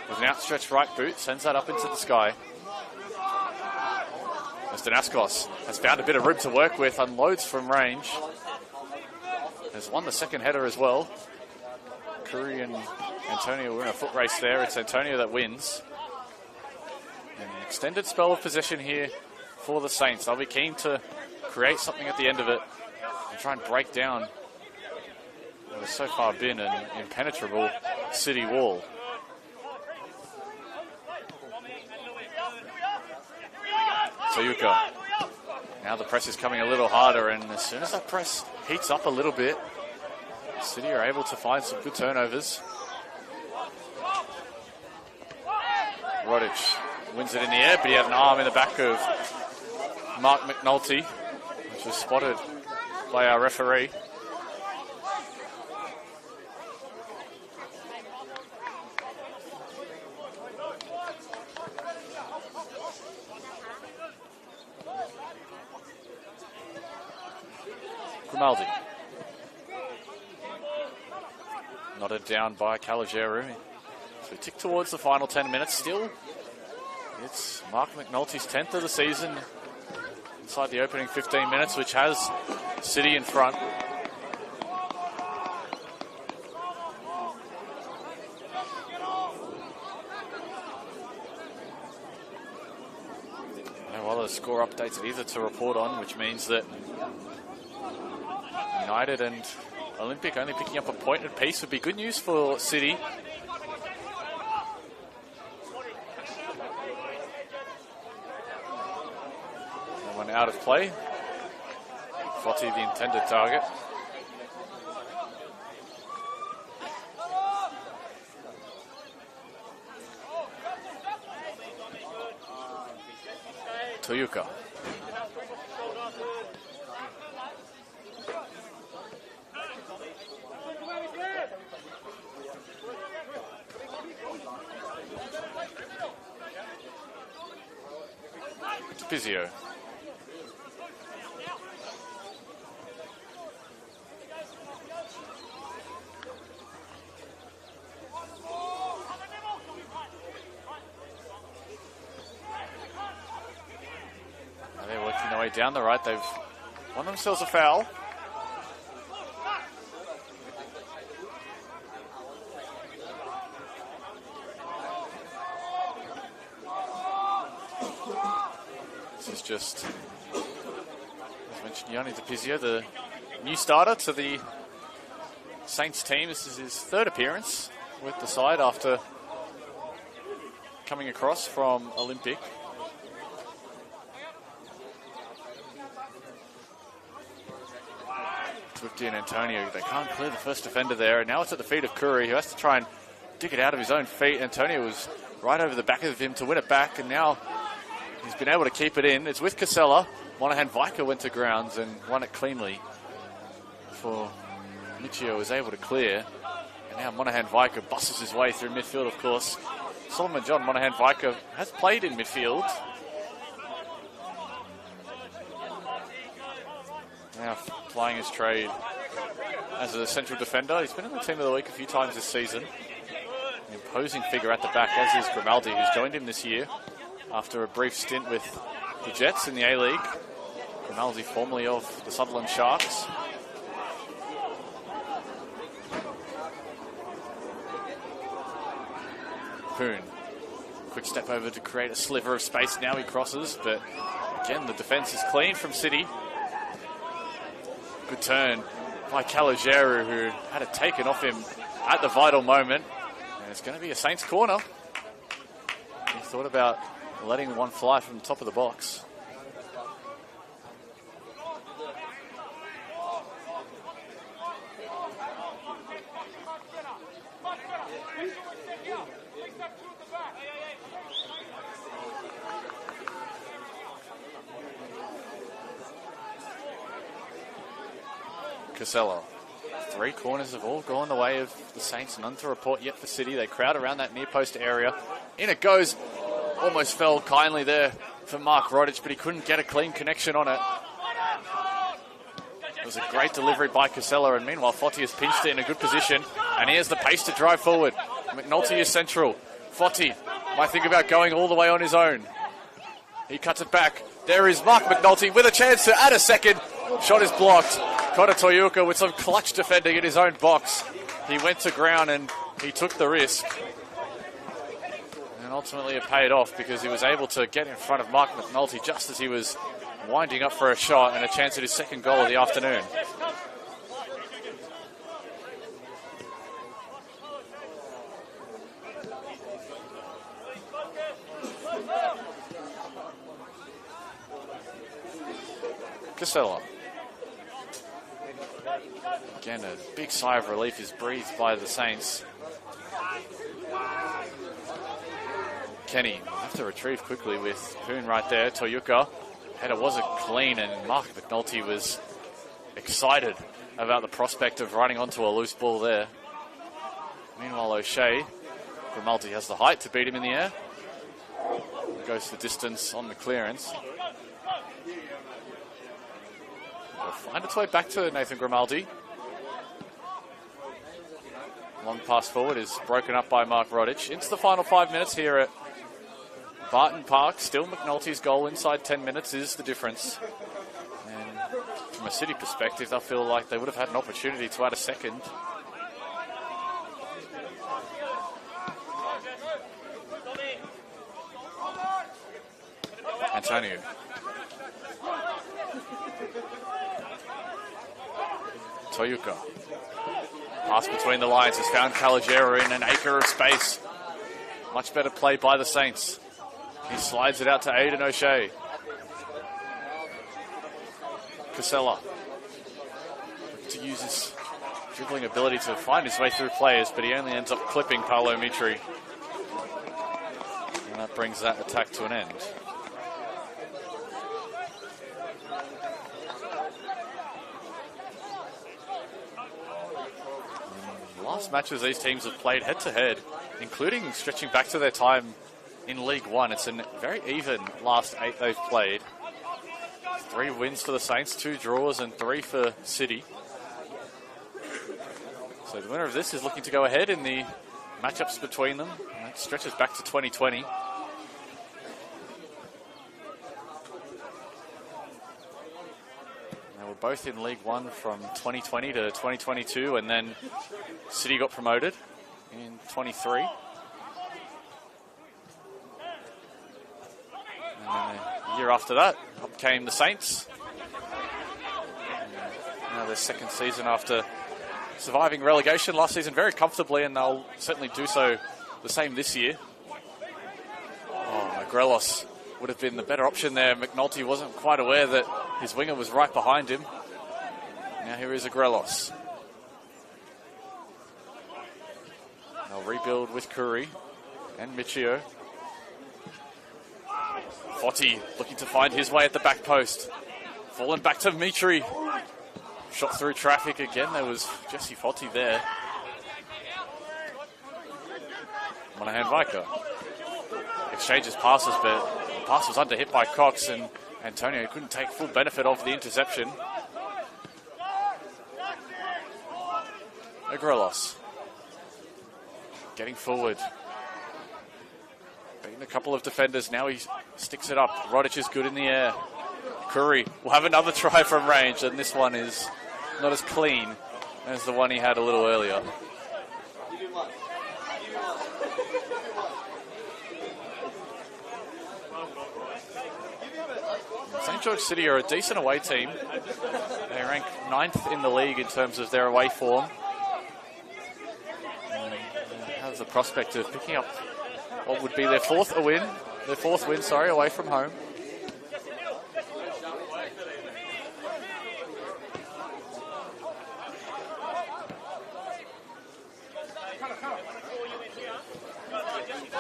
Speaker 3: with an outstretched right boot. Sends that up into the sky. As Danaskos has found a bit of room to work with. Unloads from range. Has won the second header as well. Curry and Antonio were in a foot race there. It's Antonio that wins. An extended spell of possession here for the Saints. They'll be keen to create something at the end of it and try and break down what has so far been an impenetrable City wall. Toyuka. Now the press is coming a little harder, and as soon as that press heats up a little bit, City are able to find some good turnovers. Rodic wins it in the air, but he had an arm in the back of Mark McNulty, which was spotted by our referee. Grimaldi. Nodded down by Caligeru. So we tick towards the final 10 minutes still. It's Mark McNulty's 10th of the season inside the opening 15 minutes, which has City in front. No other score updates either to report on, which means that United and Olympic only picking up a point apiece would be good news for City. One out of play. Foti the intended target. Toyuka. Pizio. They're working their way down the right. They've won themselves a foul. Just, as mentioned, Yanni DePizio, the new starter to the Saints team. This is his third appearance with the side after coming across from Olympic. Twifty and Antonio, they can't clear the first defender there. And now it's at the feet of Curry, who has to try and dig it out of his own feet. Antonio was right over the back of him to win it back, and now he's been able to keep it in. It's with Casella. Monahan Viker went to grounds and won it cleanly before Michio was able to clear. And now Monahan Viker busts his way through midfield, of course. Solomon John Monahan Viker has played in midfield. Now playing his trade as a central defender. He's been in the team of the week a few times this season. An imposing figure at the back, as is Grimaldi, who's joined him this year after a brief stint with the Jets in the A-League. Grimaldi, formerly of the Sutherland Sharks. Poon. Quick step over to create a sliver of space. Now he crosses, but again, the defence is clean from City. Good turn by Caligeru, who had it taken off him at the vital moment. And it's going to be a Saints corner. He thought about letting one fly from the top of the box. Casella. Three corners have all gone the way of the Saints. None to report yet for City. They crowd around that near post area. In it goes. Almost fell kindly there for Mark Rodic, but he couldn't get a clean connection on it. It was a great delivery by Casella, and meanwhile Foti has pinched it in a good position, and he has the pace to drive forward. McNulty is central. Foti might think about going all the way on his own. He cuts it back. There is Mark McNulty with a chance to add a second. Shot is blocked. Kota Toyuka with some clutch defending in his own box. He went to ground and he took the risk. And ultimately it paid off because he was able to get in front of Mark McNulty just as he was winding up for a shot and a chance at his second goal of the afternoon. Casella. Again, a big sigh of relief is breathed by the Saints. Kenny will have to retrieve quickly with Poon right there. Toyuka. Header wasn't clean, and Mark McNulty was excited about the prospect of riding onto a loose ball there. Meanwhile, O'Shea, Grimaldi has the height to beat him in the air. Goes the distance on the clearance. Will find its way back to Nathan Grimaldi. Long pass forward is broken up by Mark Rodich. Into the final 5 minutes here at Barton Park. Still McNulty's goal inside 10 minutes is the difference. And from a City perspective, I feel like they would have had an opportunity to add a second. Antonio. Toyuka. Pass between the lines has found Calogero in an acre of space. Much better play by the Saints. He slides it out to Aidan O'Shea. Casella. To use his dribbling ability to find his way through players, but he only ends up clipping Paolo Mitri. And that brings that attack to an end. Last matches these teams have played head-to-head, including stretching back to their time in League One. It's a very even last 8 they've played. 3 wins for the Saints, 2 draws and 3 for City. So the winner of this is looking to go ahead in the matchups between them. And that stretches back to 2020. They were both in League One from 2020 to 2022, and then City got promoted in 23. And then a year after that, up came the Saints. And now their second season after surviving relegation last season very comfortably, and they'll certainly do so the same this year. Oh, Grelos would have been the better option there. McNulty wasn't quite aware that his winger was right behind him. Now here is Grelos. They'll rebuild with Curry and Michio. Foti looking to find his way at the back post. Fallen back to Mitri. Shot through traffic again. There was Jesse Foti there. Monahan Viker exchanges passes, but the pass was under hit by Cox, and Antonio couldn't take full benefit of the interception. Grelos getting forward. Beating a couple of defenders. Now he sticks it up. Rodic is good in the air. Curry will have another try from range, and this one is not as clean as the one he had a little earlier. St. George City are a decent away team. They rank 9th in the league in terms of their away form. Has the prospect of picking up what would be their fourth win, away from home.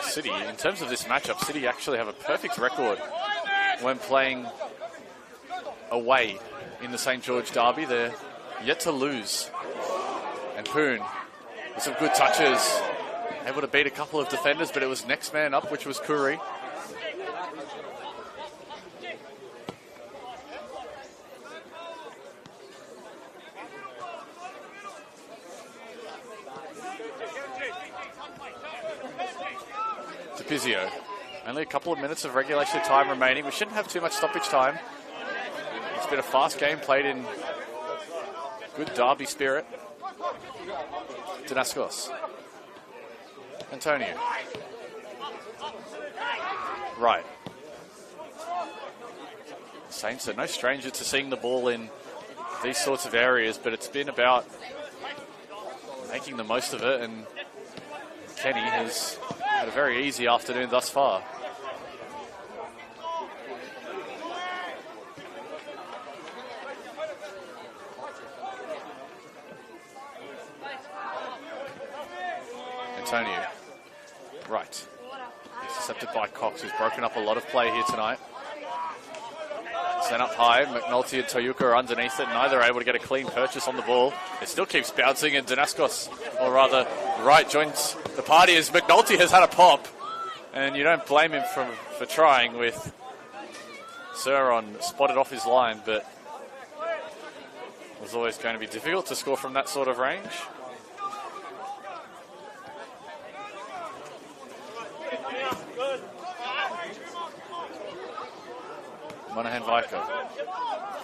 Speaker 3: City, in terms of this matchup, City actually have a perfect record when playing away in the St. George derby. They're yet to lose. And Poon with some good touches, able to beat a couple of defenders, but it was next man up, which was Curry. DePizio. Only a couple of minutes of regulation time remaining. We shouldn't have too much stoppage time. It's been a fast game played in good derby spirit. Danaskos. Antonio. Right. Saints are no stranger to seeing the ball in these sorts of areas, but it's been about making the most of it, and Kenny has had a very easy afternoon thus far. Antonio. Right. Intercepted by Cox, who's broken up a lot of play here tonight. Sent up high. McNulty and Toyuka are underneath it. Neither are able to get a clean purchase on the ball. It still keeps bouncing, and Danaskos, or rather, Wright joins the party as McNulty has had a pop. And you don't blame him for trying with Suron spotted off his line, but it was always going to be difficult to score from that sort of range. Monahan Vico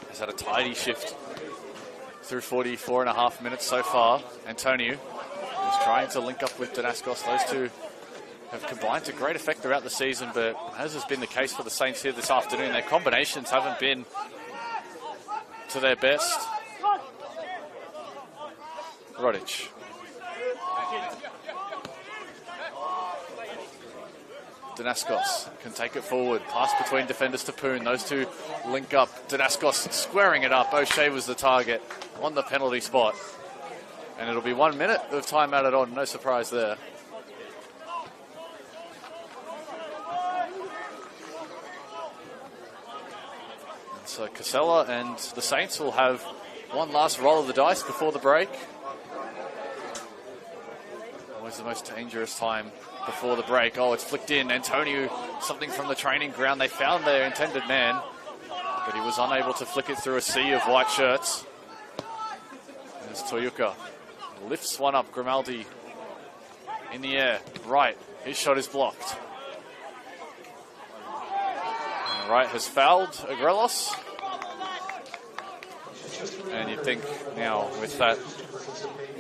Speaker 3: has had a tidy shift through 44.5 minutes so far. Antonio is trying to link up with Danaskos. Those two have combined to great effect throughout the season, but as has been the case for the Saints here this afternoon, their combinations haven't been to their best. Rodic. Danaskos can take it forward. Pass between defenders to Poon. Those two link up. Danaskos squaring it up. O'Shea was the target on the penalty spot. And it'll be 1 minute of time added on. No surprise there. And so Casella and the Saints will have one last roll of the dice before the break. Always the most dangerous time before the break. Oh, it's flicked in. Antonio, something from the training ground. They found their intended man, but he was unable to flick it through a sea of white shirts. There's Toyuka. Lifts one up. Grimaldi in the air. Right. His shot is blocked. And Wright has fouled Agrelos. And you'd think now with that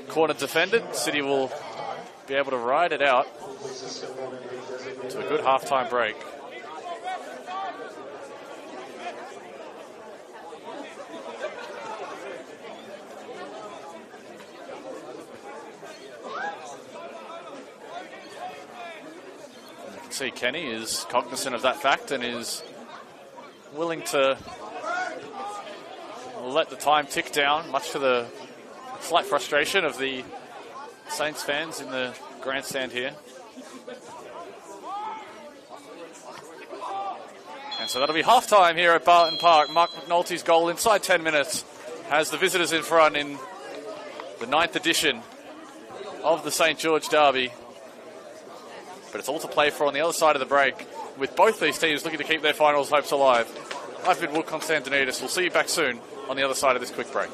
Speaker 3: corner defended, City will be able to ride it out to a good halftime break. And you can see Kenny is cognizant of that fact and is willing to let the time tick down, much to the slight frustration of the Saints fans in the grandstand here. And so that'll be halftime here at Barton Park. Mark McNulty's goal inside 10 minutes has the visitors in front in the 9th edition of the St. George Derby. But it's all to play for on the other side of the break, with both these teams looking to keep their finals hopes alive. I've been Will Constantinides. We'll see you back soon on the other side of this quick break.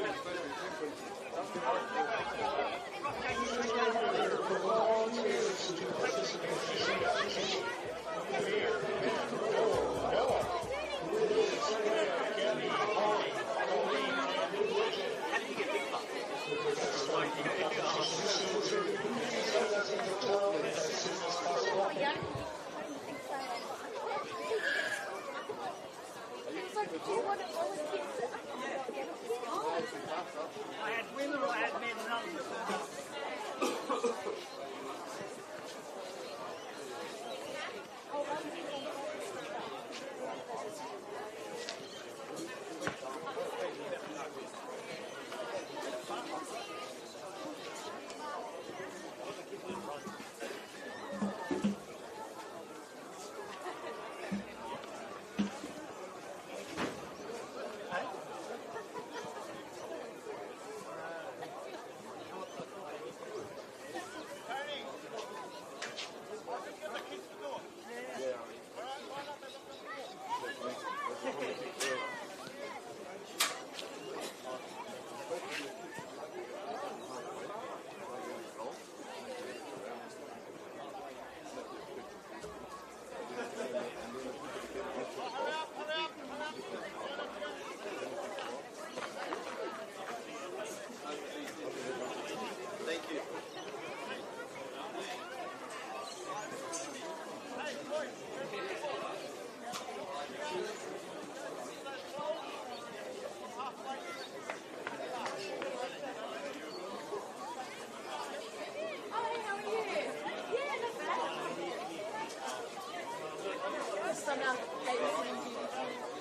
Speaker 4: I had women or I had men, none of them.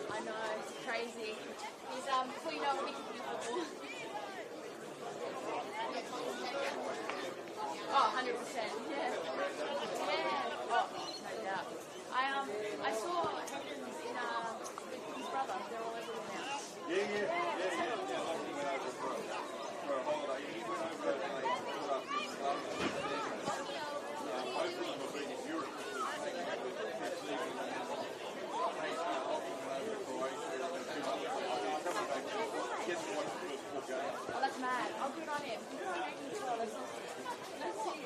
Speaker 5: I know, it's crazy. He's before you know it, we can do football. Oh, 100%. Yeah. Yeah. Oh, no doubt. I saw Heavens in his brother. They're all over him now.
Speaker 2: Yeah.
Speaker 1: For a holiday, he went over and they put up his both of them have been in Europe.
Speaker 5: Oh, that's mad. Oh, good on him. Good on him as well. Let's see.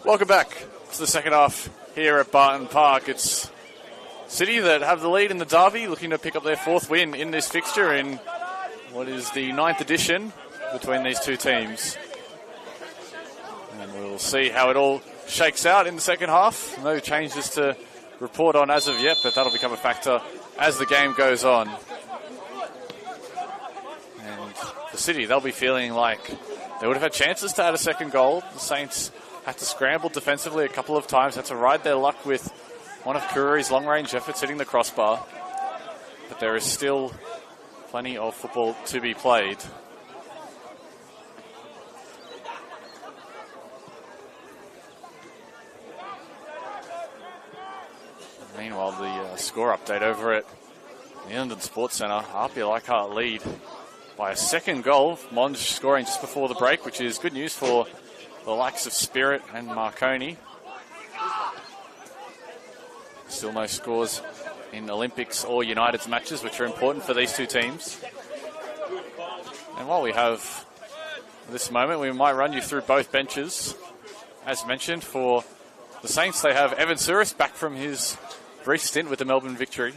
Speaker 3: Welcome back to the second half here at Barton Park. It's City that have the lead in the derby, looking to pick up their 4th win in this fixture in what is the 9th edition between these two teams. And we'll see how it all shakes out in the second half. No changes to report on as of yet, but that'll become a factor as the game goes on. And for City, they'll be feeling like they would have had chances to add a second goal. The Saints had to scramble defensively a couple of times, had to ride their luck with one of Kuri's long-range efforts hitting the crossbar. But there is still plenty of football to be played. Meanwhile, the score update over at the London Sports Centre. RP Leichhardt lead by a second goal. Monge scoring just before the break, which is good news for the likes of Spirit and Marconi. Still no scores in Olympics or United's matches, which are important for these two teams. And while we have this moment, we might run you through both benches. As mentioned, for the Saints, they have Evan Suris back from his brief stint with the Melbourne Victory.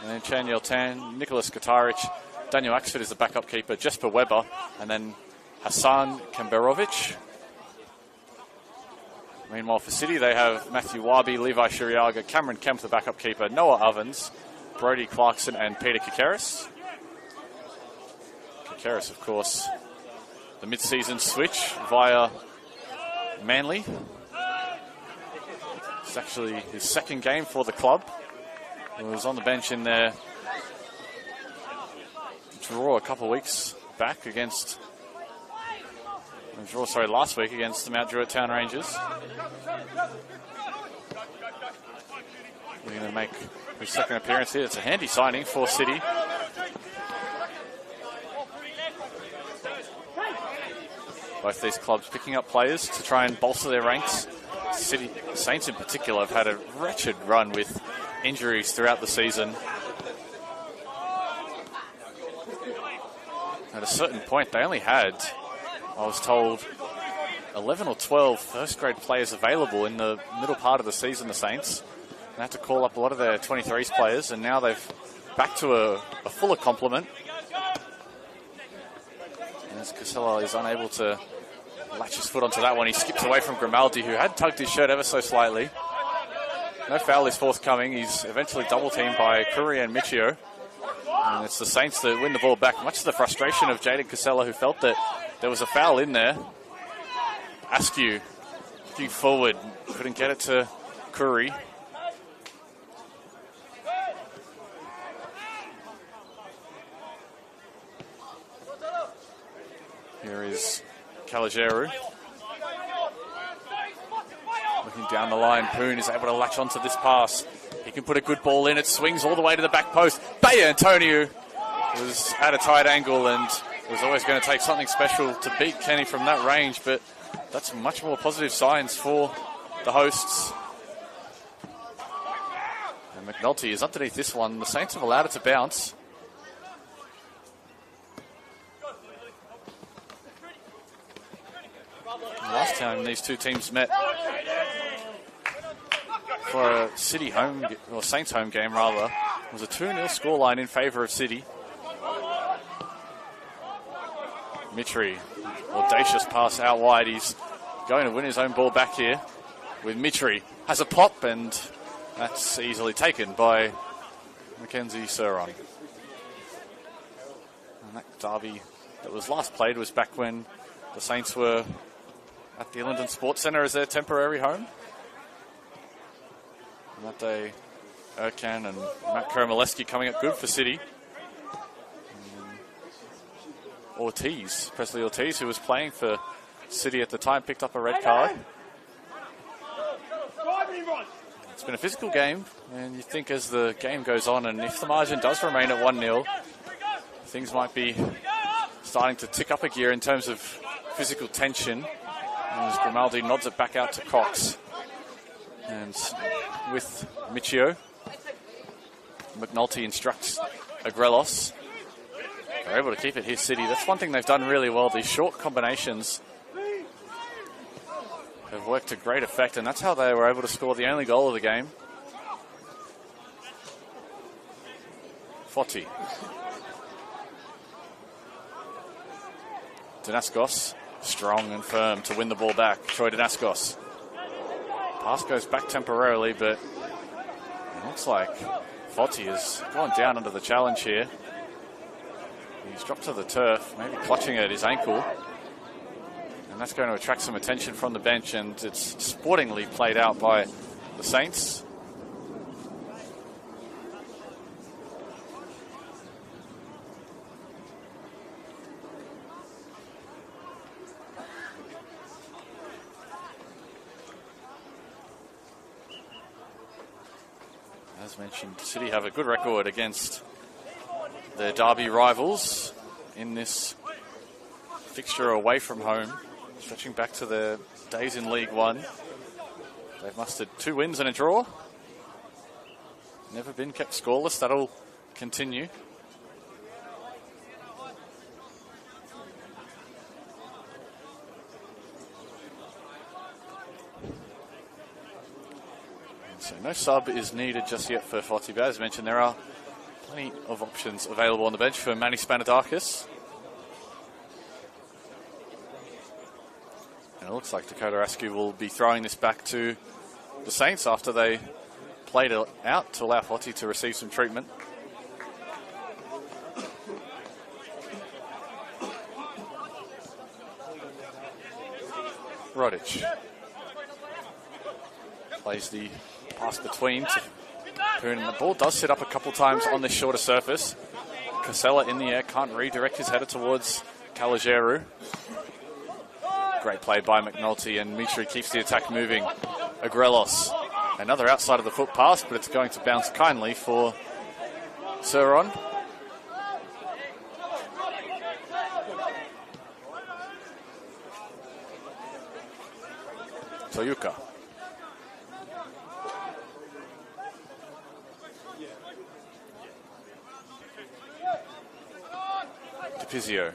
Speaker 3: And then Chan Yeltan, Nicholas Katarich, Daniel Axford is the backup keeper, Jesper Weber, and then Hassan Kamberovic. Meanwhile, for City, they have Matthew Wabi, Levi Shiriaga, Cameron Kemp, the backup keeper, Noah Ovens, Brody Clarkson, and Peter Kikeris. Kikeris, of course, the mid-season switch via Manly. It's actually his second game for the club. He was on the bench in their draw a couple of weeks back against... last week against the Mount Druitt Town Rangers. We're going to make his second appearance here. It's a handy signing for City. Both these clubs picking up players to try and bolster their ranks. City Saints in particular have had a wretched run with injuries throughout the season. At a certain point, they only had, I was told, 11 or 12 first-grade players available in the middle part of the season, the Saints. They had to call up a lot of their 23s players, and now they've back to a fuller complement. And as Casella is unable to latch his foot onto that one, he skips away from Grimaldi, who had tugged his shirt ever so slightly. No foul is forthcoming. He's eventually double-teamed by Kuri and Michio. And it's the Saints that win the ball back, much to the frustration of Jaden Casella, who felt that there was a foul in there. Askew looking forward, couldn't get it to Kuri. Here is Caligeru. Looking down the line, Poon is able to latch onto this pass. He can put a good ball in. It swings all the way to the back post. Bay Antonio was at a tight angle and was always going to take something special to beat Kenny from that range, but that's much more positive signs for the hosts. And McNulty is underneath this one. The Saints have allowed it to bounce. Last time these two teams met for a City home, or Saints home game rather, was a 2-0 scoreline in favour of City. Mitri, audacious pass out wide. He's going to win his own ball back here with Mitri. Has a pop, and that's easily taken by Mackenzie Suron. And that derby that was last played was back when the Saints were at the London Sports Centre as their temporary home. And that day, Erkan and Matt Kermaleski coming up good for City. Ortiz, Presley Ortiz, who was playing for City at the time, picked up a red card. It's been a physical game, and you think as the game goes on, and if the margin does remain at 1-0, things might be starting to tick up a gear in terms of physical tension. And as Grimaldi nods it back out to Cox. And with Michio, McNulty instructs Agrelos. They're able to keep it here, City. That's one thing they've done really well, these short combinations. have worked to great effect, and that's how they were able to score the only goal of the game. Foti. Danaskos, strong and firm to win the ball back. Troy Danaskos. Pass goes back temporarily, but it looks like Foti has gone down under the challenge here. He's dropped to the turf, maybe clutching at his ankle. And that's going to attract some attention from the bench, and it's sportingly played out by the Saints. As mentioned, City have a good record against their derby rivals in this fixture away from home, stretching back to their days in League One. They've mustered 2 wins and a draw. Never been kept scoreless. That'll continue. So no sub is needed just yet for Foti, but as mentioned, there are plenty of options available on the bench for Manny Spanadakis. And it looks like Dakota Askew will be throwing this back to the Saints after they played it out to allow Foti to receive some treatment. Rodic plays the pass between to Poon, and the ball does sit up a couple times on this shorter surface. Casella in the air, can't redirect his header towards Calageru. Great play by McNulty, and Mitri keeps the attack moving. Agrelos, another outside of the foot pass, but it's going to bounce kindly for Suron. Toyuka. DePizio.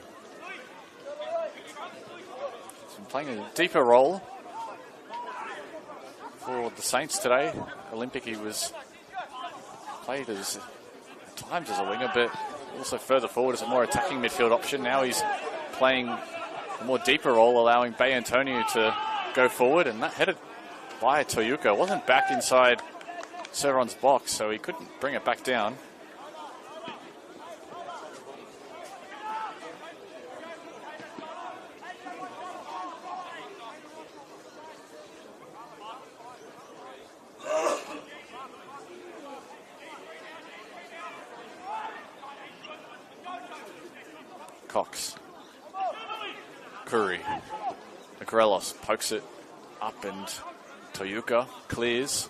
Speaker 3: He's been playing a deeper role for the Saints today. Olympic, he was played as at times as a winger, but also further forward as a more attacking midfield option. Now he's playing a more deeper role, allowing Bay Antonio to go forward, and that headed by Toyuka wasn't back inside Suron's box, so he couldn't bring it back down. Cox. Curry. Agrelos pokes it up, and Toyuka clears.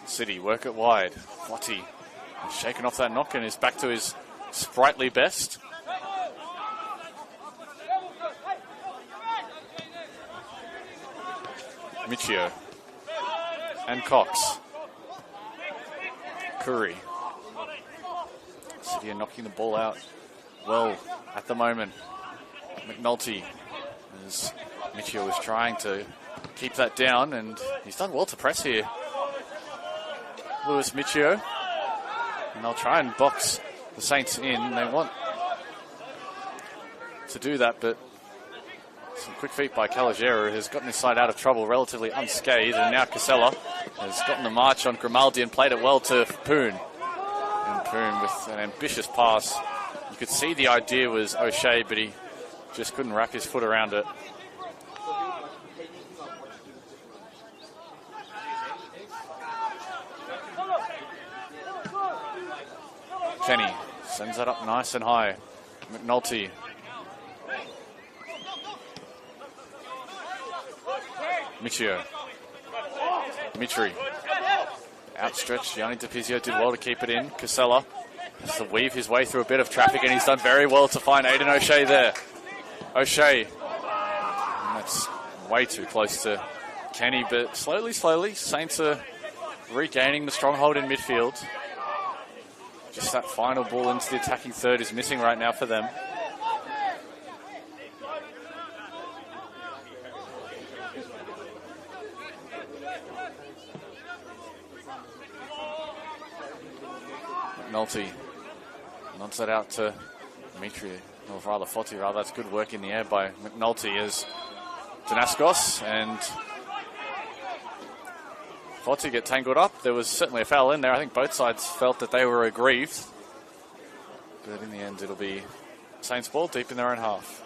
Speaker 3: City work it wide. Foti shaking off that knock and is back to his sprightly best. Michio and Cox. Curry. City are knocking the ball out well at the moment. McNulty, as Michio is trying to keep that down, and he's done well to press here. Lewis Michio, and they'll try and box the Saints in. They want to do that, but some quick feet by Calageru has gotten his side out of trouble relatively unscathed, and now Casella has gotten the march on Grimaldi and played it well to Poon. And Poon with an ambitious pass. You could see the idea was O'Shea, but he just couldn't wrap his foot around it. Kenny sends that up nice and high. McNulty. Michio. Mitri Outstretched, Gianni DiPizio did well to keep it in. Casella has to weave his way through a bit of traffic, and he's done very well to find Aiden O'Shea there. O'Shea, and that's way too close to Kenny, but slowly, Saints are regaining the stronghold in midfield. Just that final ball into the attacking third is missing right now for them. McNulty nods that out to Dimitri, or rather Foti, rather. That's good work in the air by McNulty as Danaskos and Foti get tangled up. There was certainly a foul in there. I think both sides felt that they were aggrieved. But in the end, it'll be Saints ball deep in their own half.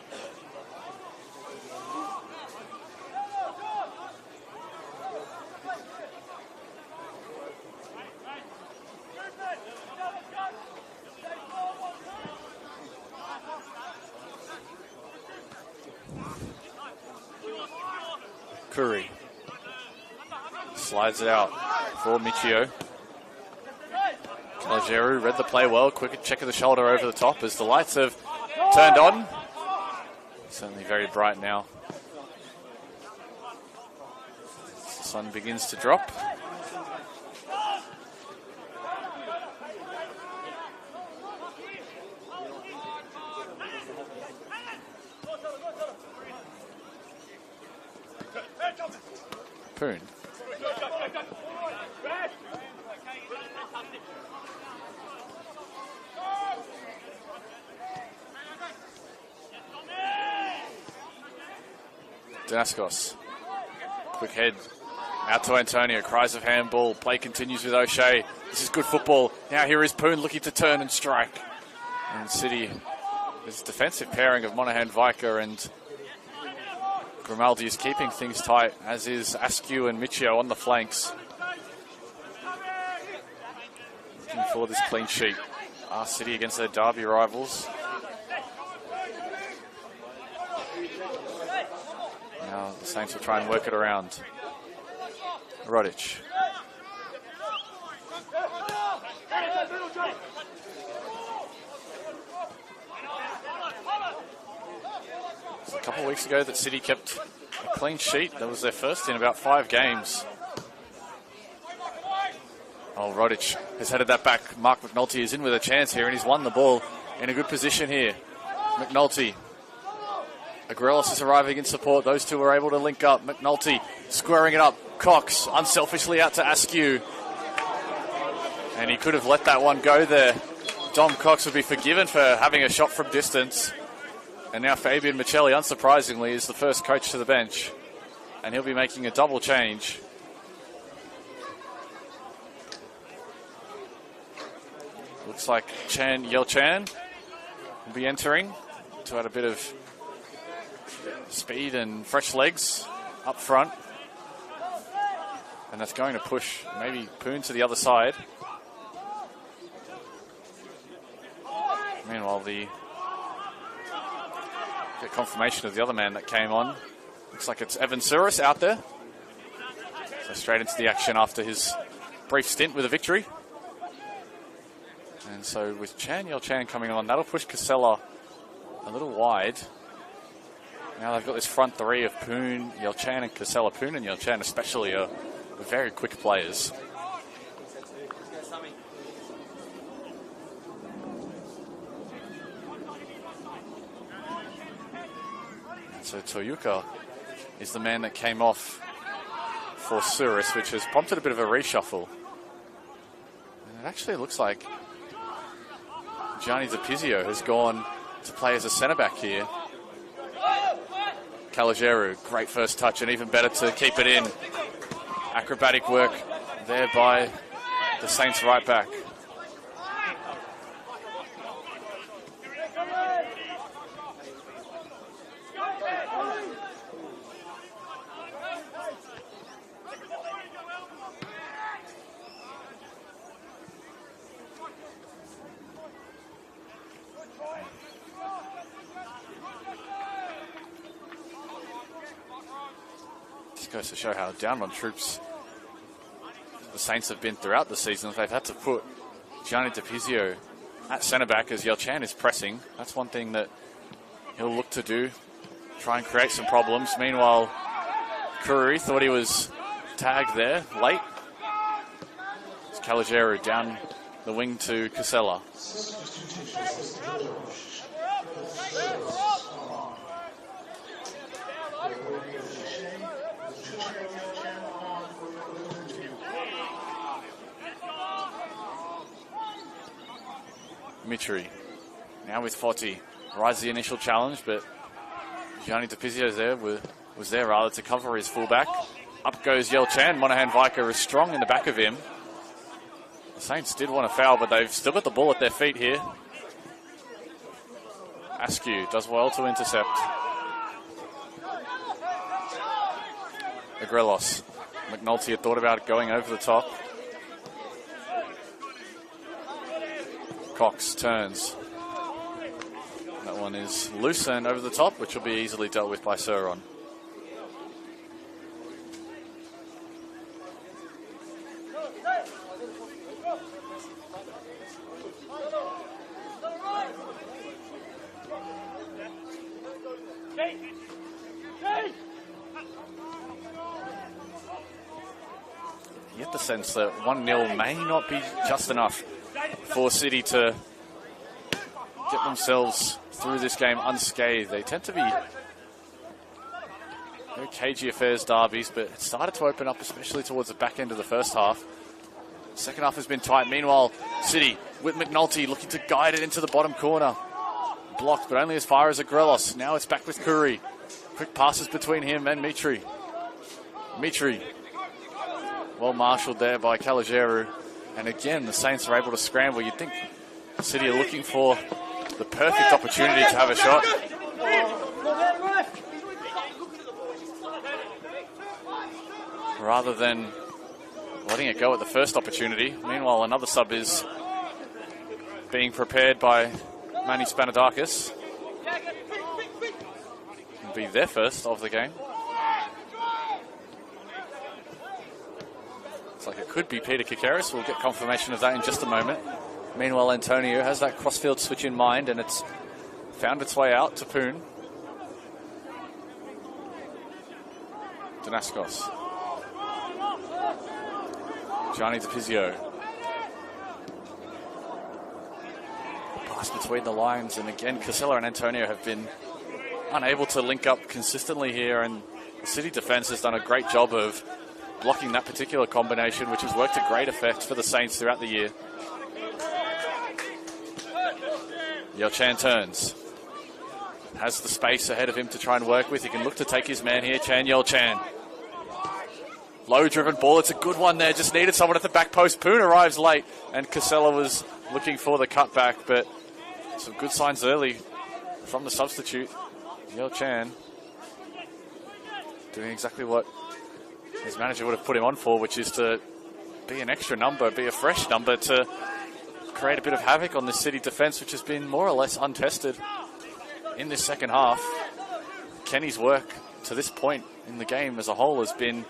Speaker 3: Curry slides it out for Michio. Calageru read the play well. Quick check of the shoulder over the top as the lights have turned on. Certainly very bright now. The sun begins to drop. Poon. Danaskos. Quick head out to Antonio. Cries of handball. Play continues with O'Shea. This is good football. Now here is Poon looking to turn and strike. And City, this defensive pairing of Monahan, Viker and Grimaldi is keeping things tight, as is Askew and Michio on the flanks. Looking for this clean sheet. City against their derby rivals. Now the Saints will try and work it around. Rodic. A couple of weeks ago that City kept a clean sheet. That was their first in about 5 games. Oh, Rodic has headed that back. Mark McNulty is in with a chance here, and he's won the ball in a good position here. McNulty. Agrelis is arriving in support. Those two are able to link up. McNulty squaring it up. Cox unselfishly out to Askew. And he could have let that one go there. Dom Cox would be forgiven for having a shot from distance. And now Fabian Michelli, unsurprisingly, is the first coach to the bench. And he'll be making a double change. Looks like Yel Chan will be entering to add a bit of speed and fresh legs up front. And that's going to push maybe Poon to the other side. Meanwhile, get confirmation of the other man that came on. Looks like it's Evan Souris out there. So straight into the action after his brief stint with a victory. And so with Yel Chan coming on, that'll push Casella a little wide. Now they've got this front three of Poon, Yel Chan and Casella. Poon and Yel Chan especially are very quick players. So Toyuka is the man that came off for Souris, which has prompted a bit of a reshuffle. And it actually looks like Gianni DiPizio has gone to play as a centre-back here. Calageru, great first touch, and even better to keep it in. Acrobatic work there by the Saints right back. Goes to show how down on troops the Saints have been throughout the season. They've had to put Gianni DiPizio at centre back as Yel Chan is pressing. That's one thing that he'll look to do, try and create some problems. Meanwhile, Kurui thought he was tagged there late. It's Caligeru down the wing to Casella. Mitri now with Foti. Rides the initial challenge, but Gianni DiPizio was there rather to cover his fullback. Up goes Yel Chan. Monahan Viker is strong in the back of him. The Saints did want to foul, but they've still got the ball at their feet here. Askew does well to intercept. Agrelos. McNulty had thought about going over the top. Cox turns. That one is loose and over the top, which will be easily dealt with by Suron. You get the sense that 1-0 may not be just enough for City to get themselves through this game unscathed. They tend to be very cagey affairs, derbies, but it started to open up, especially towards the back end of the first half. Second half has been tight. Meanwhile, City with McNulty looking to guide it into the bottom corner. Blocked, but only as far as Agrelos. Now it's back with Kurui. Quick passes between him and Mitri. Mitri, well marshalled there by Caligeru. And again, the Saints are able to scramble. You'd think City are looking for the perfect opportunity to have a shot. Rather than letting it go at the first opportunity. Meanwhile, another sub is being prepared by Manny Spanadakis. It'll be their first of the game. Like it could be Peter Kikaris. We'll get confirmation of that in just a moment. Meanwhile, Antonio has that crossfield switch in mind, and it's found its way out to Poon. Danaskos. Gianni DiPizio. Pass between the lines, and again, Casella and Antonio have been unable to link up consistently here, and the City defense has done a great job of blocking that particular combination, which has worked to great effect for the Saints throughout the year. Yel Chan turns. Has the space ahead of him to try and work with. He can look to take his man here, Yel Chan. Low driven ball. It's a good one there. Just needed someone at the back post. Poon arrives late, and Casella was looking for the cutback, but some good signs early from the substitute. Yel Chan doing exactly what his manager would have put him on for, which is to be an extra number, be a fresh number to create a bit of havoc on this City defence, which has been more or less untested in this second half. Kenny's work to this point in the game as a whole has been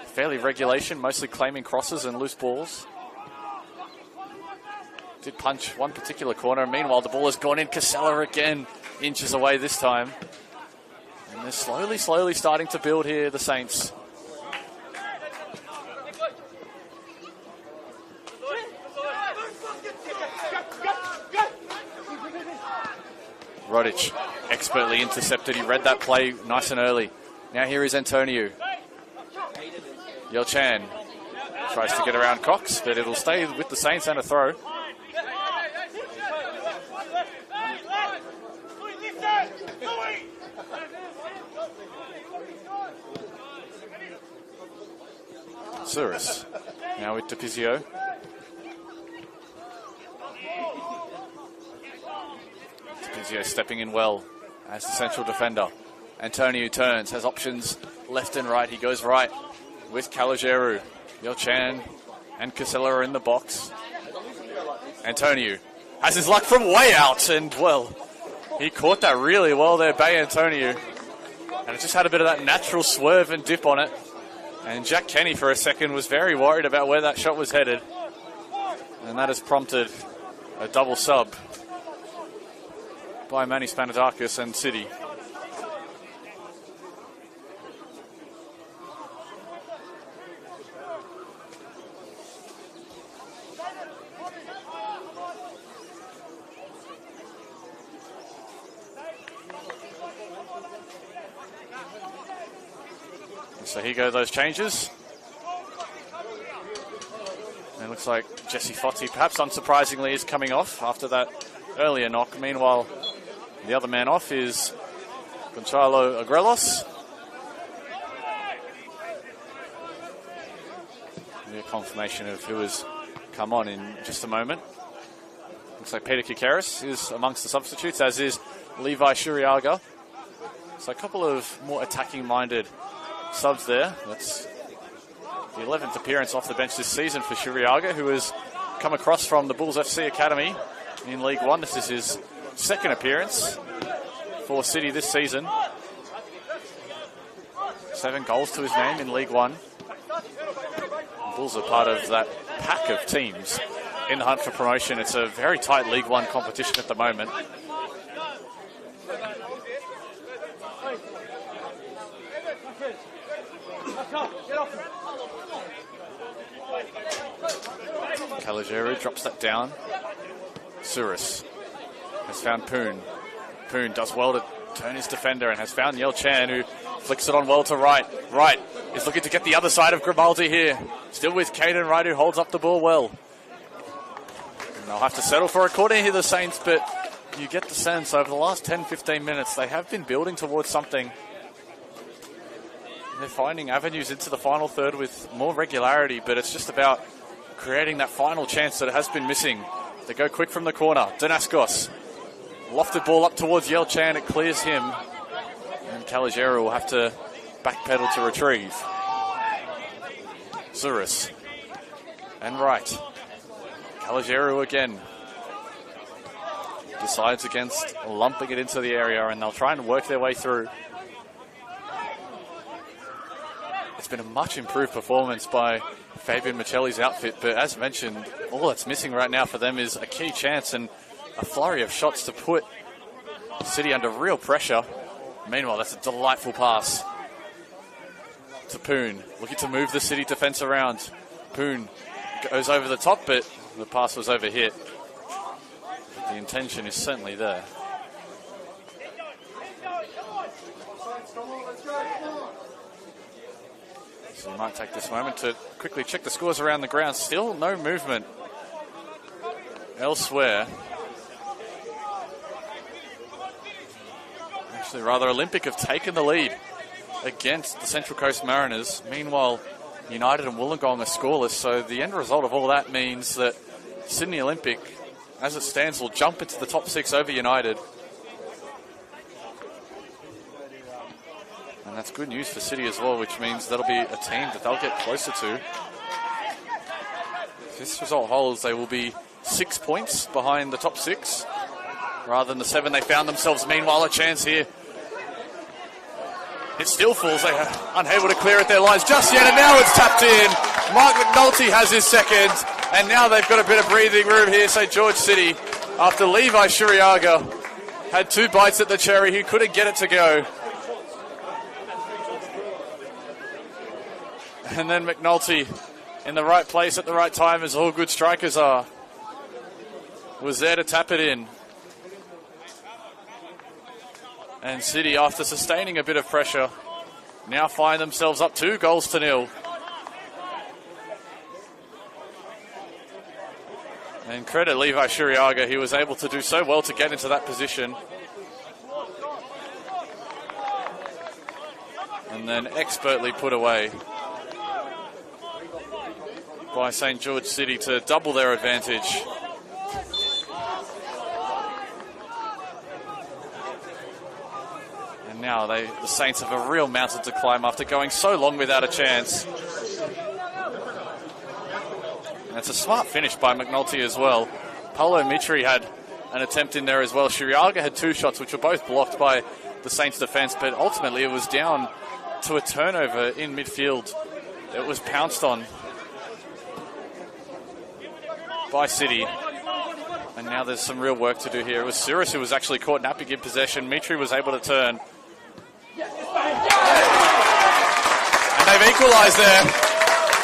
Speaker 3: fairly regulation, mostly claiming crosses and loose balls. Did punch one particular corner. Meanwhile, the ball has gone in. Casella again, inches away this time. And they're slowly starting to build here, the Saints. Rodic expertly intercepted. He read that play nice and early. Now here is Antonio. Yel Chan tries to get around Cox, but it'll stay with the Saints and a throw. Suris now with DiPizio. DiPizio stepping in well as the central defender. Antonio turns, has options left and right. He goes right with Caligeru. Yel Chan and Casella are in the box. Antonio has his luck from way out, and well, he caught that really well there, Bay Antonio. And it just had a bit of that natural swerve and dip on it. And Jack Kenny for a second was very worried about where that shot was headed. And that has prompted a double sub by Manny Spanidakis and City. So here go those changes. And it looks like Jesse Foti, perhaps unsurprisingly, is coming off after that earlier knock. Meanwhile, the other man off is Gonzalo Agrelos. A confirmation of who has come on in just a moment. Looks like Peter Kikaris is amongst the substitutes, as is Levi Shuriaga. So a couple of more attacking-minded subs there. That's the 11th appearance off the bench this season for Shuriaga, who has come across from the Bulls FC Academy in League One. This is his second appearance for City this season. 7 goals to his name in League One. The Bulls are part of that pack of teams in the hunt for promotion. It's a very tight League One competition at the moment. Caligeru drops that down. Suris has found Poon. Poon does well to turn his defender and has found Yel Chan, who flicks it on well to Wright. Wright is looking to get the other side of Grimaldi here. Still with Caden Wright, who holds up the ball well. And they'll have to settle for a corner here, the Saints, but you get the sense over the last 10-15 minutes they have been building towards something. They're finding avenues into the final third with more regularity, but it's just about creating that final chance that has been missing. They go quick from the corner. Danaskos, lofted ball up towards Yel Chan. It clears him. And Caligeru will have to backpedal to retrieve. Zuris. And Wright. Caligeru again. Decides against lumping it into the area, and they'll try and work their way through. It's been a much improved performance by Fabian Michelli's outfit, but as mentioned, all that's missing right now for them is a key chance and a flurry of shots to put City under real pressure. Meanwhile, that's a delightful pass to Poon, looking to move the City defence around. Poon goes over the top, but the pass was overhit. But the intention is certainly there. So you might take this moment to quickly check the scores around the ground. Still no movement elsewhere. Actually, rather, Olympic have taken the lead against the Central Coast Mariners. Meanwhile, United and Wollongong are scoreless, so the end result of all that means that Sydney Olympic, as it stands, will jump into the top 6 over United. And that's good news for City as well, which means that'll be a team that they'll get closer to. If this result holds, they will be 6 points behind the top 6, rather than the 7 they found themselves. Meanwhile, a chance here. It still falls. They are unable to clear at their lines just yet, and now it's tapped in. Mark McNulty has his second, and now they've got a bit of breathing room here, St. George City, after Levi Shuriaga had 2 bites at the cherry. He couldn't get it to go. And then McNulty, in the right place at the right time, as all good strikers are, was there to tap it in. And City, after sustaining a bit of pressure, now find themselves up 2-0. And credit Levi Shuriaga, he was able to do so well to get into that position. And then expertly put away by St. George City to double their advantage. And now the Saints have a real mountain to climb after going so long without a chance. And it's a smart finish by McNulty as well. Paulo Mitri had an attempt in there as well. Shuriaga had 2 shots, which were both blocked by the Saints defence, but ultimately it was down to a turnover in midfield it was pounced on by City. And now there's some real work to do here. It was Cirrus who was actually caught napping in possession. Mitri was able to turn. And they've equalised there.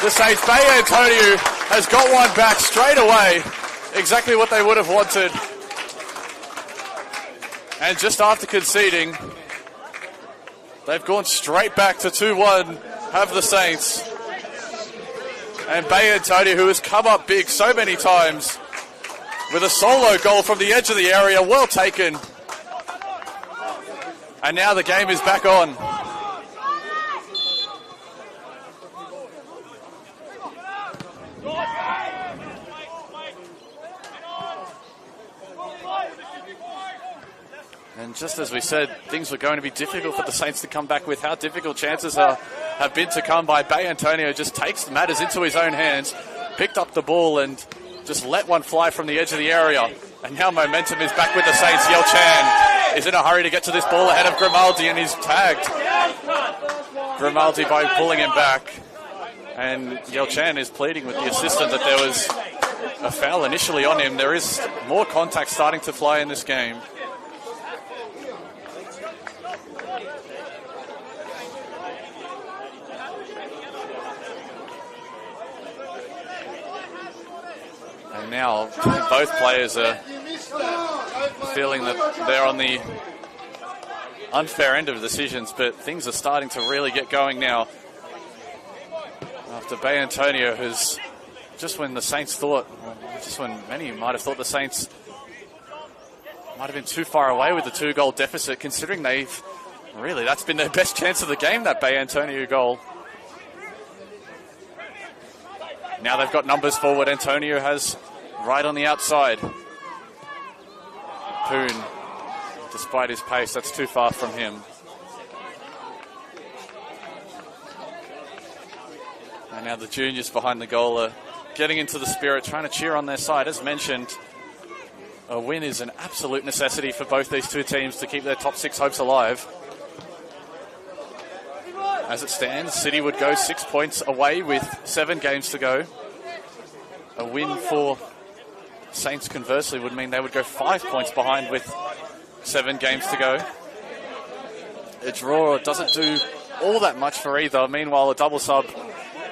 Speaker 3: The Saints, Bay Antonio has got one back straight away. Exactly what they would have wanted. And just after conceding, they've gone straight back to 2-1, have the Saints. And Bay Antonio, who has come up big so many times, with a solo goal from the edge of the area, well taken. And now the game is back on. And just as we said, things were going to be difficult for the Saints to come back with. How difficult chances have been to come by. Bay Antonio just takes matters into his own hands, picked up the ball and just let one fly from the edge of the area. And now momentum is back with the Saints. Yel Chan is in a hurry to get to this ball ahead of Grimaldi, and he's tagged Grimaldi by pulling him back. And Yel Chan is pleading with the assistant that there was a foul initially on him. There is more contact starting to fly in this game. And now both players are feeling that they're on the unfair end of decisions, but things are starting to really get going now. After Bay Antonio has, just when the Saints thought, just when many might have thought the Saints might have been too far away with the 2-goal deficit, considering that's been their best chance of the game, that Bay Antonio goal. Now they've got numbers forward. Antonio has right on the outside. Poon, despite his pace, that's too far from him. And now the juniors behind the goal are getting into the spirit, trying to cheer on their side. As mentioned, a win is an absolute necessity for both these two teams to keep their top 6 hopes alive. As it stands, City would go 6 points away with 7 games to go. A win for Saints, conversely, would mean they would go 5 points behind with 7 games to go. A draw doesn't do all that much for either. Meanwhile, a double sub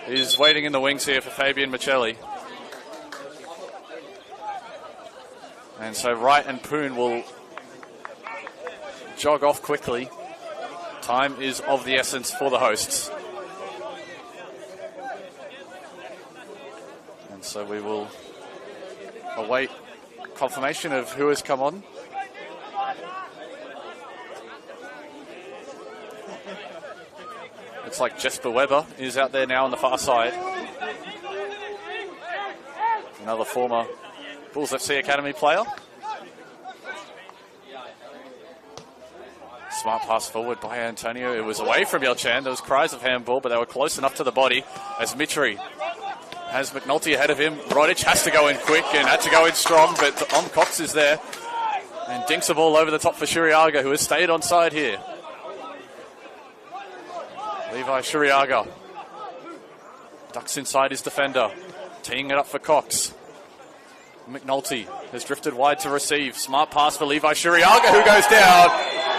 Speaker 3: is waiting in the wings here for Fabian Michelli. And so Wright and Poon will jog off quickly. Time is of the essence for the hosts. And so we will await confirmation of who has come on. Looks like Jesper Weber is out there now on the far side. Another former Bulls FC Academy player. Smart pass forward by Antonio. It was away from Yelchan. There was cries of handball, but they were close enough to the body as Mitri has McNulty ahead of him. Rodic has to go in quick and had to go in strong, but Cox is there and dinks a ball over the top for Shuriaga, who has stayed on side here. Levi Shuriaga ducks inside his defender, teeing it up for Cox. McNulty has drifted wide to receive. Smart pass for Levi Shuriaga, who goes down.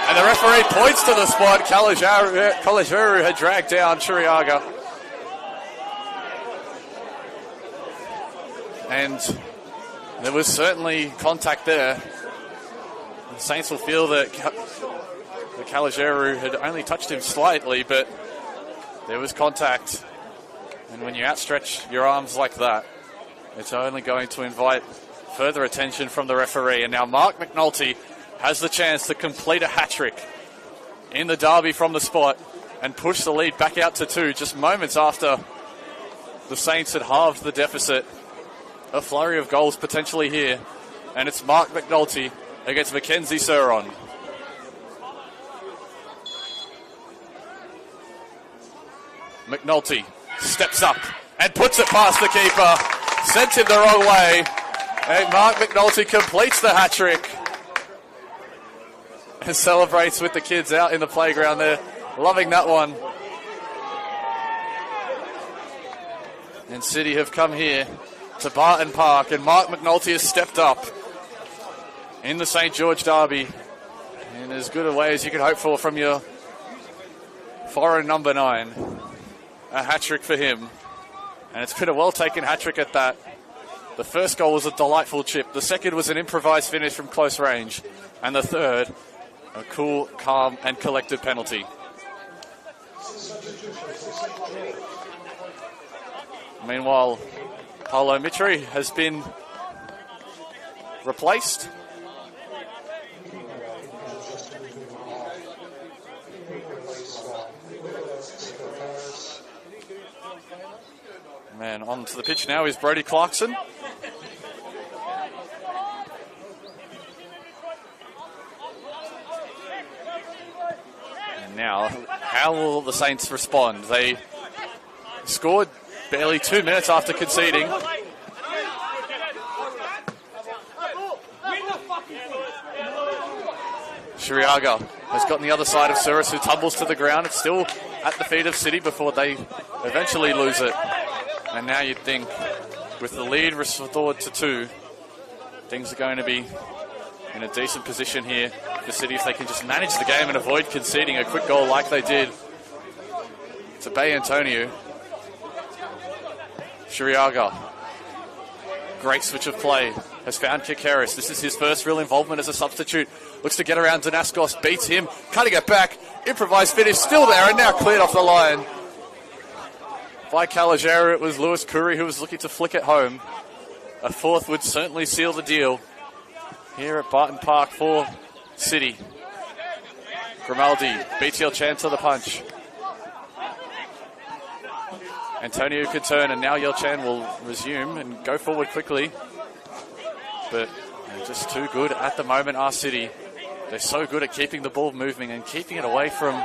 Speaker 3: And the referee points to the spot. Kalajaru had dragged down Shuriaga. And there was certainly contact there. The Saints will feel that Kalajaru had only touched him slightly, but there was contact. And when you outstretch your arms like that, it's only going to invite further attention from the referee. And now Mark McNulty has the chance to complete a hat-trick in the derby from the spot and push the lead back out to 2 just moments after the Saints had halved the deficit. A flurry of goals potentially here. And it's Mark McNulty against Mackenzie Suron. McNulty steps up and puts it past the keeper. Sent him the wrong way. And Mark McNulty completes the hat-trick. And celebrates with the kids out in the playground there. Loving that one. and City have come here to Barton Park, and Mark McNulty has stepped up in the St. George derby in as good a way as you could hope for from your foreign number 9. A hat-trick for him, and it's been a well-taken hat-trick at that. The first goal was a delightful chip, the second was an improvised finish from close range, and the third, a cool, calm and collected penalty. Meanwhile, Paulo Mitri has been replaced. Man, onto the pitch now is Brody Clarkson. And now, how will the Saints respond? They scored barely 2 minutes after conceding. Shiriaga has gotten the other side of Suris, who tumbles to the ground. It's still at the feet of City before they eventually lose it. And now you'd think, with the lead restored to 2, things are going to be in a decent position here for City if they can just manage the game and avoid conceding a quick goal like they did to Bay Antonio. Shiriaga, great switch of play, has found Kikeris. This is his first real involvement as a substitute. Looks to get around Danaskos, beats him, cutting it back, improvised finish, still there, and now cleared off the line by Calagera. It was Lewis Curry who was looking to flick it home. A fourth would certainly seal the deal here at Barton Park for City. Grimaldi beats Yelchan to the punch. Antonio could turn, and now Yelchan will resume and go forward quickly. But they're just too good at the moment, our City. They're so good at keeping the ball moving and keeping it away from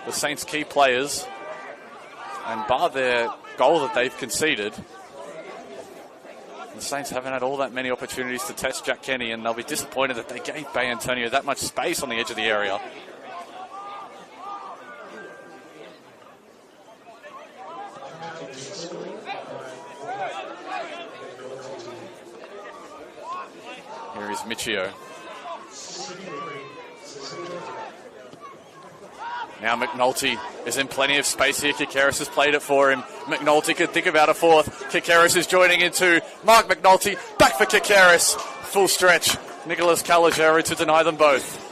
Speaker 3: the Saints' key players. And bar their goal that they've conceded, the Saints haven't had all that many opportunities to test Jack Kenny, and they'll be disappointed that they gave Bay Antonio that much space on the edge of the area. Here is Michio. Now McNulty is in plenty of space here. Kikeris has played it for him. McNulty could think about a fourth. Kikeris is joining in too. Mark McNulty back for Kikeris. Full stretch. Nicholas Calagera to deny them both.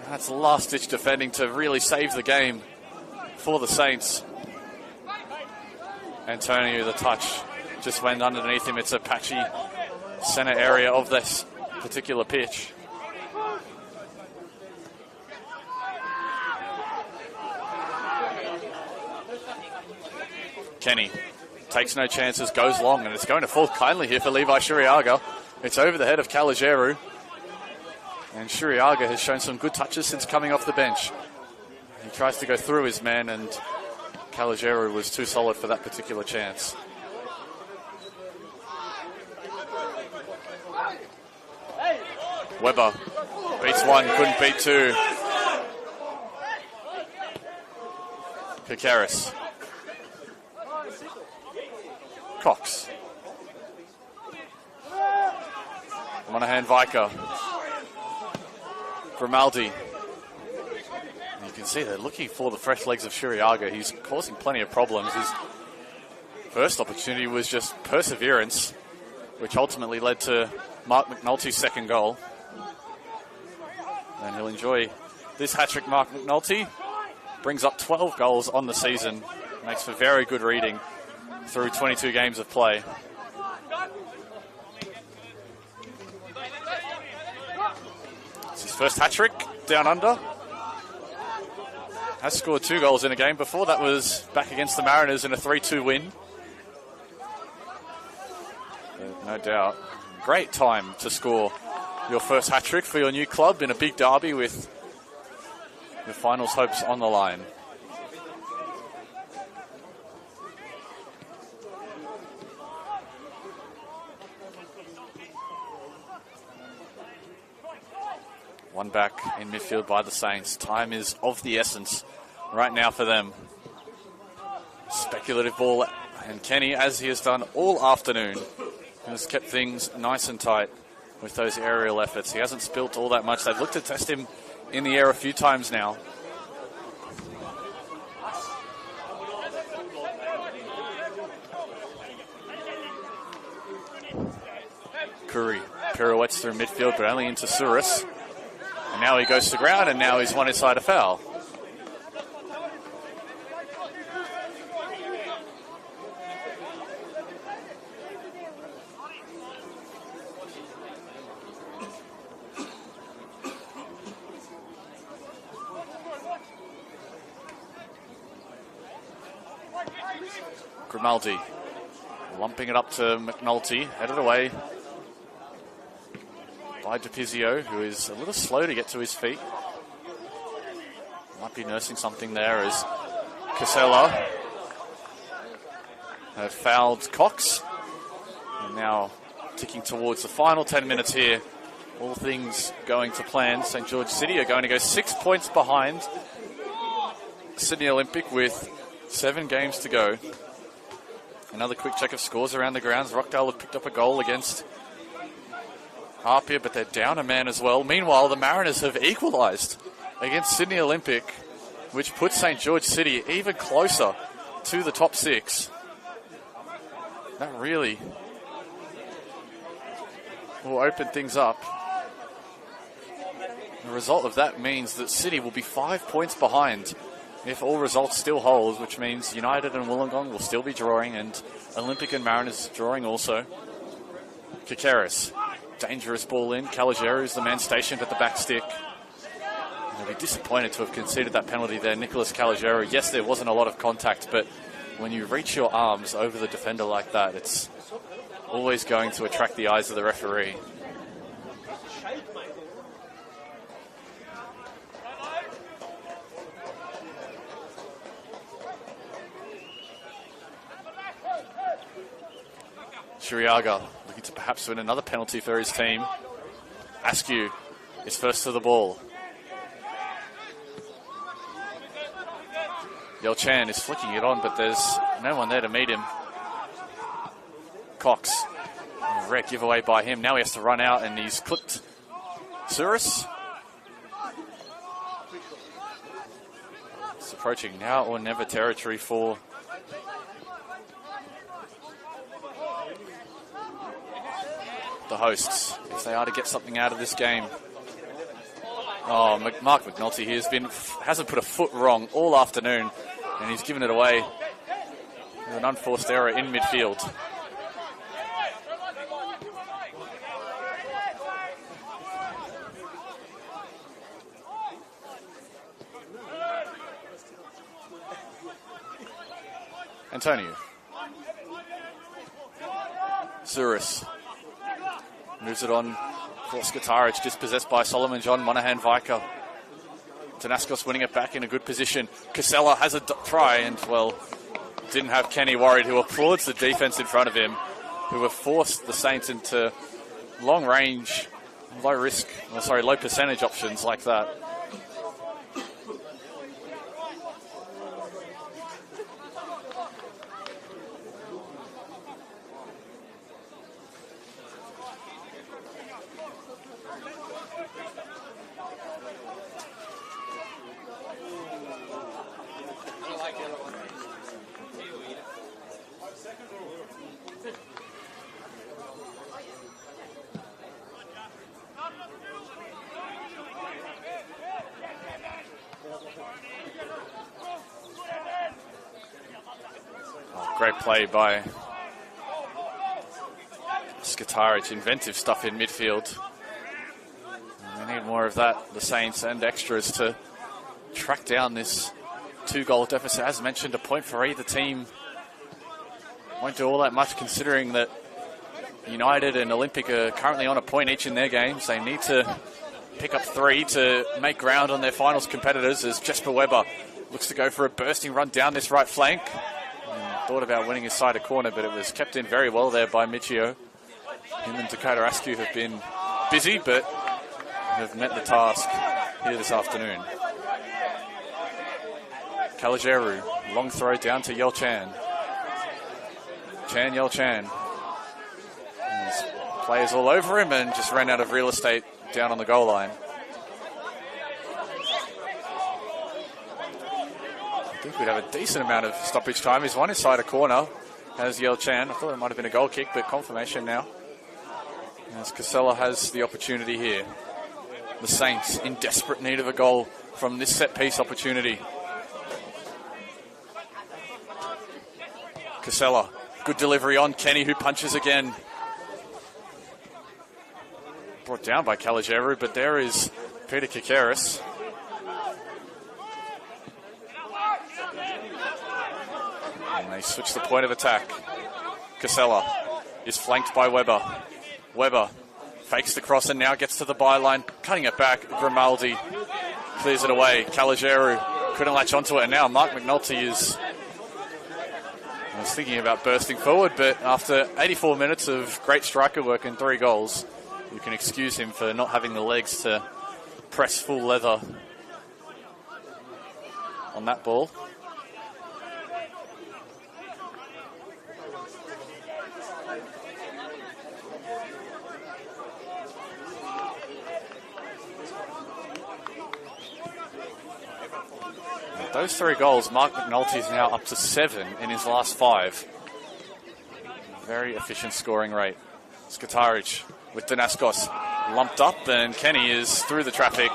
Speaker 3: That's last-ditch defending to really save the game for the Saints. Antonio, the touch just went underneath him. It's a patchy centre area of this particular pitch. Kenny takes no chances, goes long, and it's going to fall kindly here for Levi Shiriaga. It's over the head of Caligeru. And Shiriaga has shown some good touches since coming off the bench. He tries to go through his man, and Caligeru was too solid for that particular chance. Weber beats one, couldn't beat two. Kikeris. Cox. Monahan Viker. Grimaldi. You can see they're looking for the fresh legs of Shiriaga. He's causing plenty of problems. His first opportunity was just perseverance, which ultimately led to Mark McNulty's second goal. And he'll enjoy this hat-trick. Mark McNulty brings up 12 goals on the season. Makes for very good reading through 22 games of play. It's his first hat-trick down under. Has scored 2 goals in a game. Before that was back against the Mariners in a 3-2 win. But no doubt, great time to score your first hat-trick for your new club in a big derby with your finals hopes on the line. One back in midfield by the Saints. Time is of the essence right now for them. Speculative ball, and Kenny, as he has done all afternoon, has kept things nice and tight with those aerial efforts. He hasn't spilt all that much. They've looked to test him in the air a few times now. Curry pirouettes through midfield, but only into Souris. And now he goes to ground, and now he's one inside a foul. Grimaldi lumping it up to McNulty, headed away by DePizio, who is a little slow to get to his feet. Might be nursing something there as Casella have fouled Cox. And now ticking towards the final 10 minutes here. All things going to plan. St. George City are going to go 6 points behind Sydney Olympic with 7 games to go. Another quick check of scores around the grounds. Rockdale have picked up a goal against Harpia, but they're down a man as well. Meanwhile, the Mariners have equalised against Sydney Olympic, which puts St. George City even closer to the top 6. That really will open things up. The result of that means that City will be 5 points behind if all results still hold, which means United and Wollongong will still be drawing, and Olympic and Mariners drawing also. Kikeris, dangerous ball in. Caligero's the man stationed at the back stick. They'll be disappointed to have conceded that penalty there. Nicholas Caligero, yes, there wasn't a lot of contact, but when you reach your arms over the defender like that, it's always going to attract the eyes of the referee. Shuriaga looking to perhaps win another penalty for his team. Askew is first to the ball. Yelchan is flicking it on, but there's no one there to meet him. Cox, a rare giveaway by him. Now he has to run out, and he's clipped Souris. It's approaching now or never territory for the hosts, if they are to get something out of this game. Oh, Mark McNulty hasn't put a foot wrong all afternoon, and he's given it away with an unforced error in midfield. Antonio. Souris moves it on for Skataric, dispossessed by Solomon John, Monahan Viker. Tanaskos winning it back in a good position. Casella has a try, and, well, didn't have Kenny worried, who applauds the defence in front of him, who have forced the Saints into long range, low percentage options like that. Great play by Skataric. Inventive stuff in midfield. And they need more of that, the Saints and extras, to track down this 2-goal deficit. As mentioned, a point for either team won't do all that much, considering that United and Olympic are currently on a point each in their games. They need to pick up 3 to make ground on their finals competitors, as Jesper Weber looks to go for a bursting run down this right flank. Thought about winning his side a corner, but it was kept in very well there by Michio. Him and Dakota Askew have been busy, but have met the task here this afternoon. Kalajeru, long throw down to Yel Chan. Yel Chan. There's players all over him and just ran out of real estate down on the goal line. I think we'd have a decent amount of stoppage time. He's one inside a corner, has Yel Chan. I thought it might have been a goal kick, but confirmation now. As Casella has the opportunity here. The Saints in desperate need of a goal from this set-piece opportunity. Casella, good delivery on Kenny, who punches again. Brought down by Kalajeru, but there is Peter Kikeris. And they switch the point of attack. Casella is flanked by Weber. Weber fakes the cross and now gets to the byline, cutting it back. Grimaldi clears it away. Kalajeru couldn't latch onto it, and now Mark McNulty is... I was thinking about bursting forward, but after 84 minutes of great striker work and 3 goals, you can excuse him for not having the legs to press full leather on that ball. Those 3 goals, Mark McNulty is now up to 7 in his last 5. Very efficient scoring rate. Skataric with Danaskos lumped up, and Kenny is through the traffic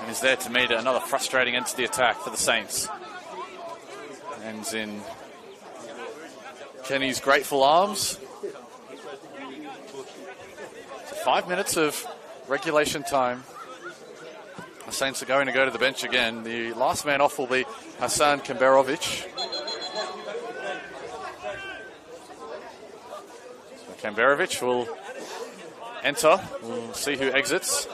Speaker 3: and is there to meet another frustrating end to the attack for the Saints. Ends in Kenny's grateful arms. 5 minutes of regulation time. The Saints are going to go to the bench again. The last man off will be Hasan Kamberovic. Kamberovic will enter. We'll see who exits.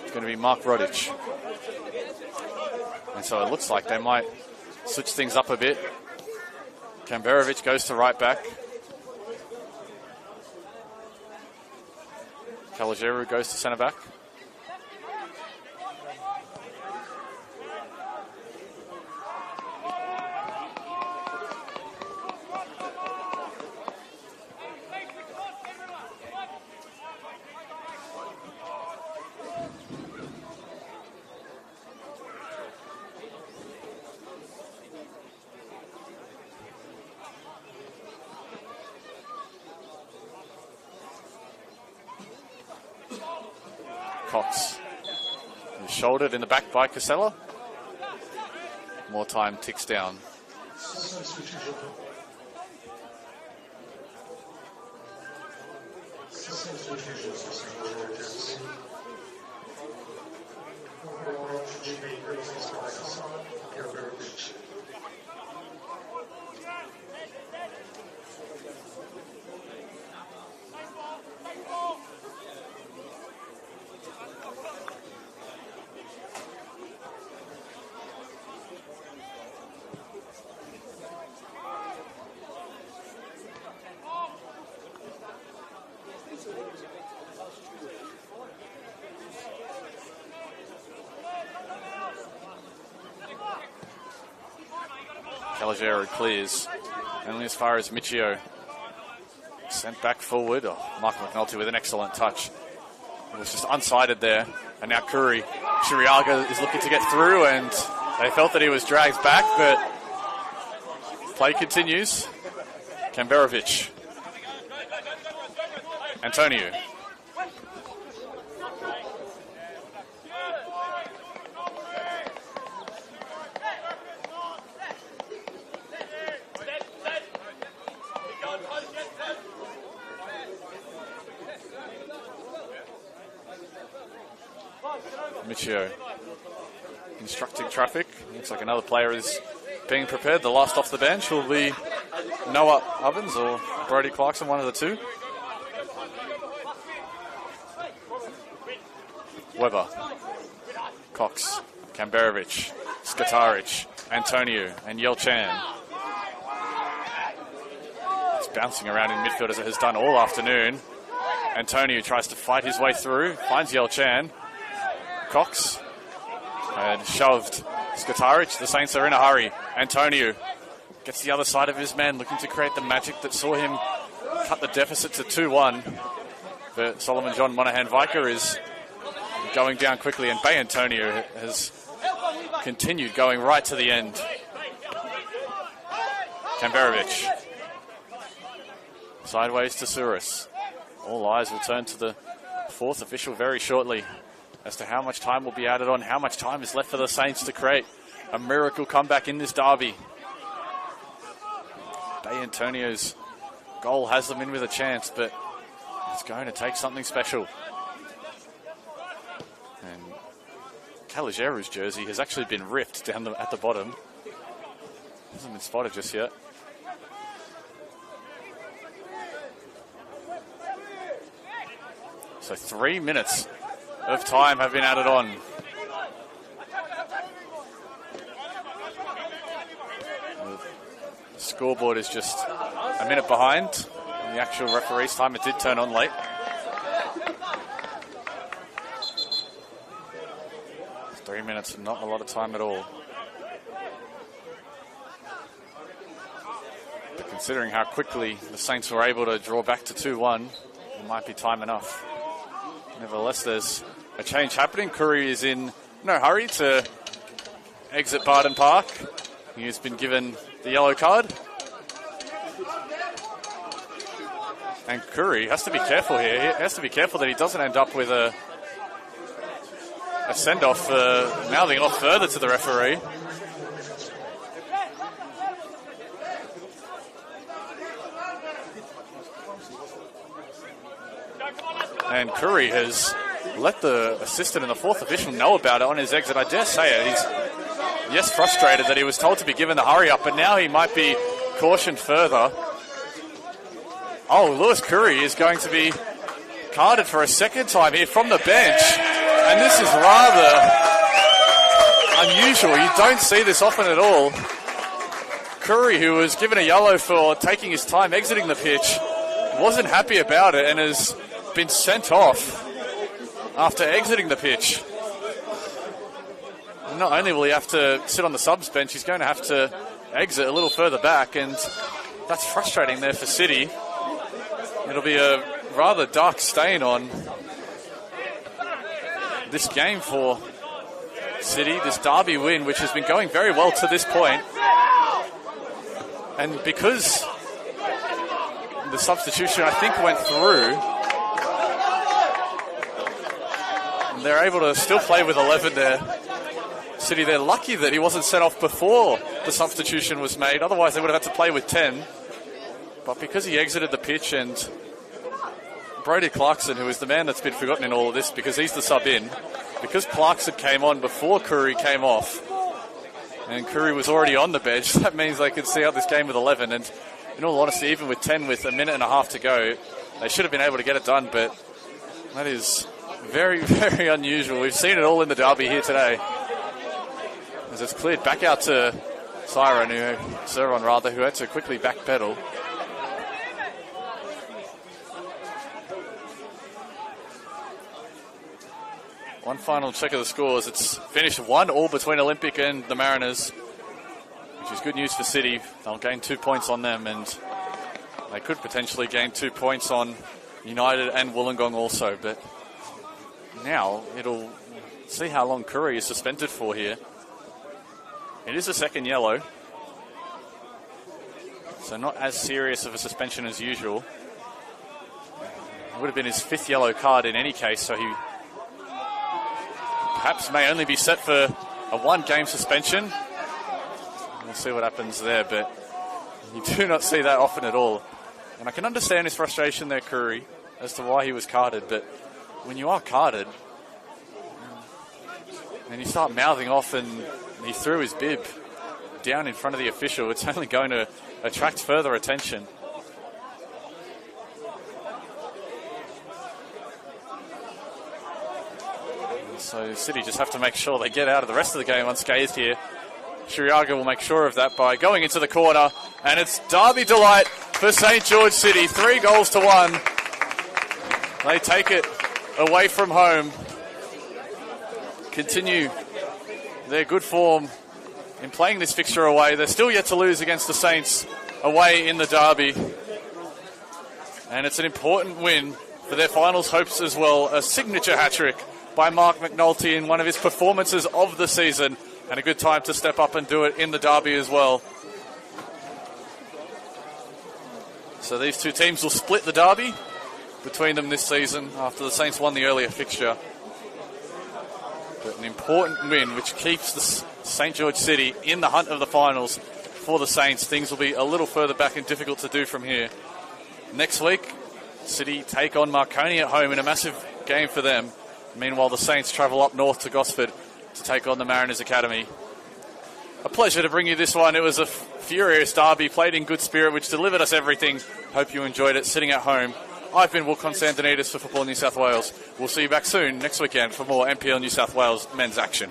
Speaker 3: It's going to be Mark Rodic. And so it looks like they might switch things up a bit. Kamberovic goes to right back. Kalajeru goes to centre back. Cox is shouldered in the back by Casella. More time ticks down. Kalajeru clears, only as far as Michio. Sent back forward. Oh, Mark McNulty with an excellent touch. It was just unsighted there. And now Shuriaga is looking to get through, and they felt that he was dragged back, but play continues. Kamberovic. Antonio. Michio instructing traffic. Looks like another player is being prepared. The last off the bench will be Noah Ovens or Brody Clarkson, one of the two. Weber, Cox, Kamberovic, Skataric, Antonio, and Yel Chan. It's bouncing around in midfield as it has done all afternoon. Antonio tries to fight his way through, finds Yel Chan. Cox and shoved Skataric. The Saints are in a hurry. Antonio gets the other side of his man, looking to create the magic that saw him cut the deficit to 2-1. But Solomon John Monaghan Viker is going down quickly, and Bay Antonio has continued going right to the end. Kamberovic. Sideways to Souris. All eyes will turn to the fourth official very shortly as to how much time will be added on, how much time is left for the Saints to create a miracle comeback in this derby. Bay Antonio's goal has them in with a chance, but it's going to take something special. And Caligero's jersey has actually been ripped down at the bottom. Hasn't been spotted just yet. So 3 minutes of time have been added on. The scoreboard is just a minute behind the actual referee's time. It did turn on late. It's 3 minutes and not a lot of time at all. But considering how quickly the Saints were able to draw back to 2-1, it might be time enough. Nevertheless, there's a change happening. Curry is in no hurry to exit Barden Park. He has been given the yellow card. And Curry has to be careful here. He has to be careful that he doesn't end up with a send-off, mouthing off further to the referee. And Curry has let the assistant and the fourth official know about it on his exit. I dare say it. He's, yes, frustrated that he was told to be given the hurry up, but now he might be cautioned further. Oh, Lewis Curry is going to be carded for a second time here from the bench. And this is rather unusual. You don't see this often at all. Curry, who was given a yellow for taking his time exiting the pitch, wasn't happy about it and has been sent off after exiting the pitch. Not only will he have to sit on the subs bench, he's going to have to exit a little further back, and that's frustrating there for City. It'll be a rather dark stain on this game for City, this derby win, which has been going very well to this point. And because the substitution, I think, went through, they're able to still play with 11 there. City, they're lucky that he wasn't sent off before the substitution was made. Otherwise, they would have had to play with 10. But because he exited the pitch, and Brody Clarkson, who is the man that's been forgotten in all of this because he's the sub in, because Clarkson came on before Curry came off, and Curry was already on the bench, that means they could see out this game with 11. And in all honesty, even with 10 with a minute and a half to go, they should have been able to get it done, but that is very, very unusual. We've seen it all in the derby here today. As it's cleared back out to Siron, who had to quickly backpedal. One final check of the scores. It's finished 1-1 between Olympic and the Mariners, which is good news for City. They'll gain 2 points on them, and they could potentially gain 2 points on United and Wollongong also. But now it'll see how long Curry is suspended for here. It is a second yellow, so not as serious of a suspension as usual. It would have been his 5th yellow card in any case, so he perhaps may only be set for a 1-game suspension. We'll see what happens there, but you do not see that often at all. And I can understand his frustration there, Curry, as to why he was carded, but when you are carded and you start mouthing off and he threw his bib down in front of the official, it's only going to attract further attention. So City just have to make sure they get out of the rest of the game unscathed here. Shiriaga will make sure of that by going into the corner, and it's derby delight for St. George City. 3-1. They take it away from home. Continue their good form in playing this fixture away. They're still yet to lose against the Saints away in the derby. And it's an important win for their finals hopes as well. A signature hat-trick by Mark McNulty in one of his performances of the season. And a good time to step up and do it in the derby as well. So these two teams will split the derby between them this season after the Saints won the earlier fixture. But an important win which keeps the St. George City in the hunt of the finals for the Saints. Things will be a little further back and difficult to do from here. Next week, City take on Marconi at home in a massive game for them. Meanwhile, the Saints travel up north to Gosford to take on the Mariners Academy. A pleasure to bring you this one. It was a furious derby, played in good spirit, which delivered us everything. Hope you enjoyed it sitting at home. I've been Will Constantinides for Football New South Wales. We'll see you back soon next weekend for more NPL New South Wales men's action.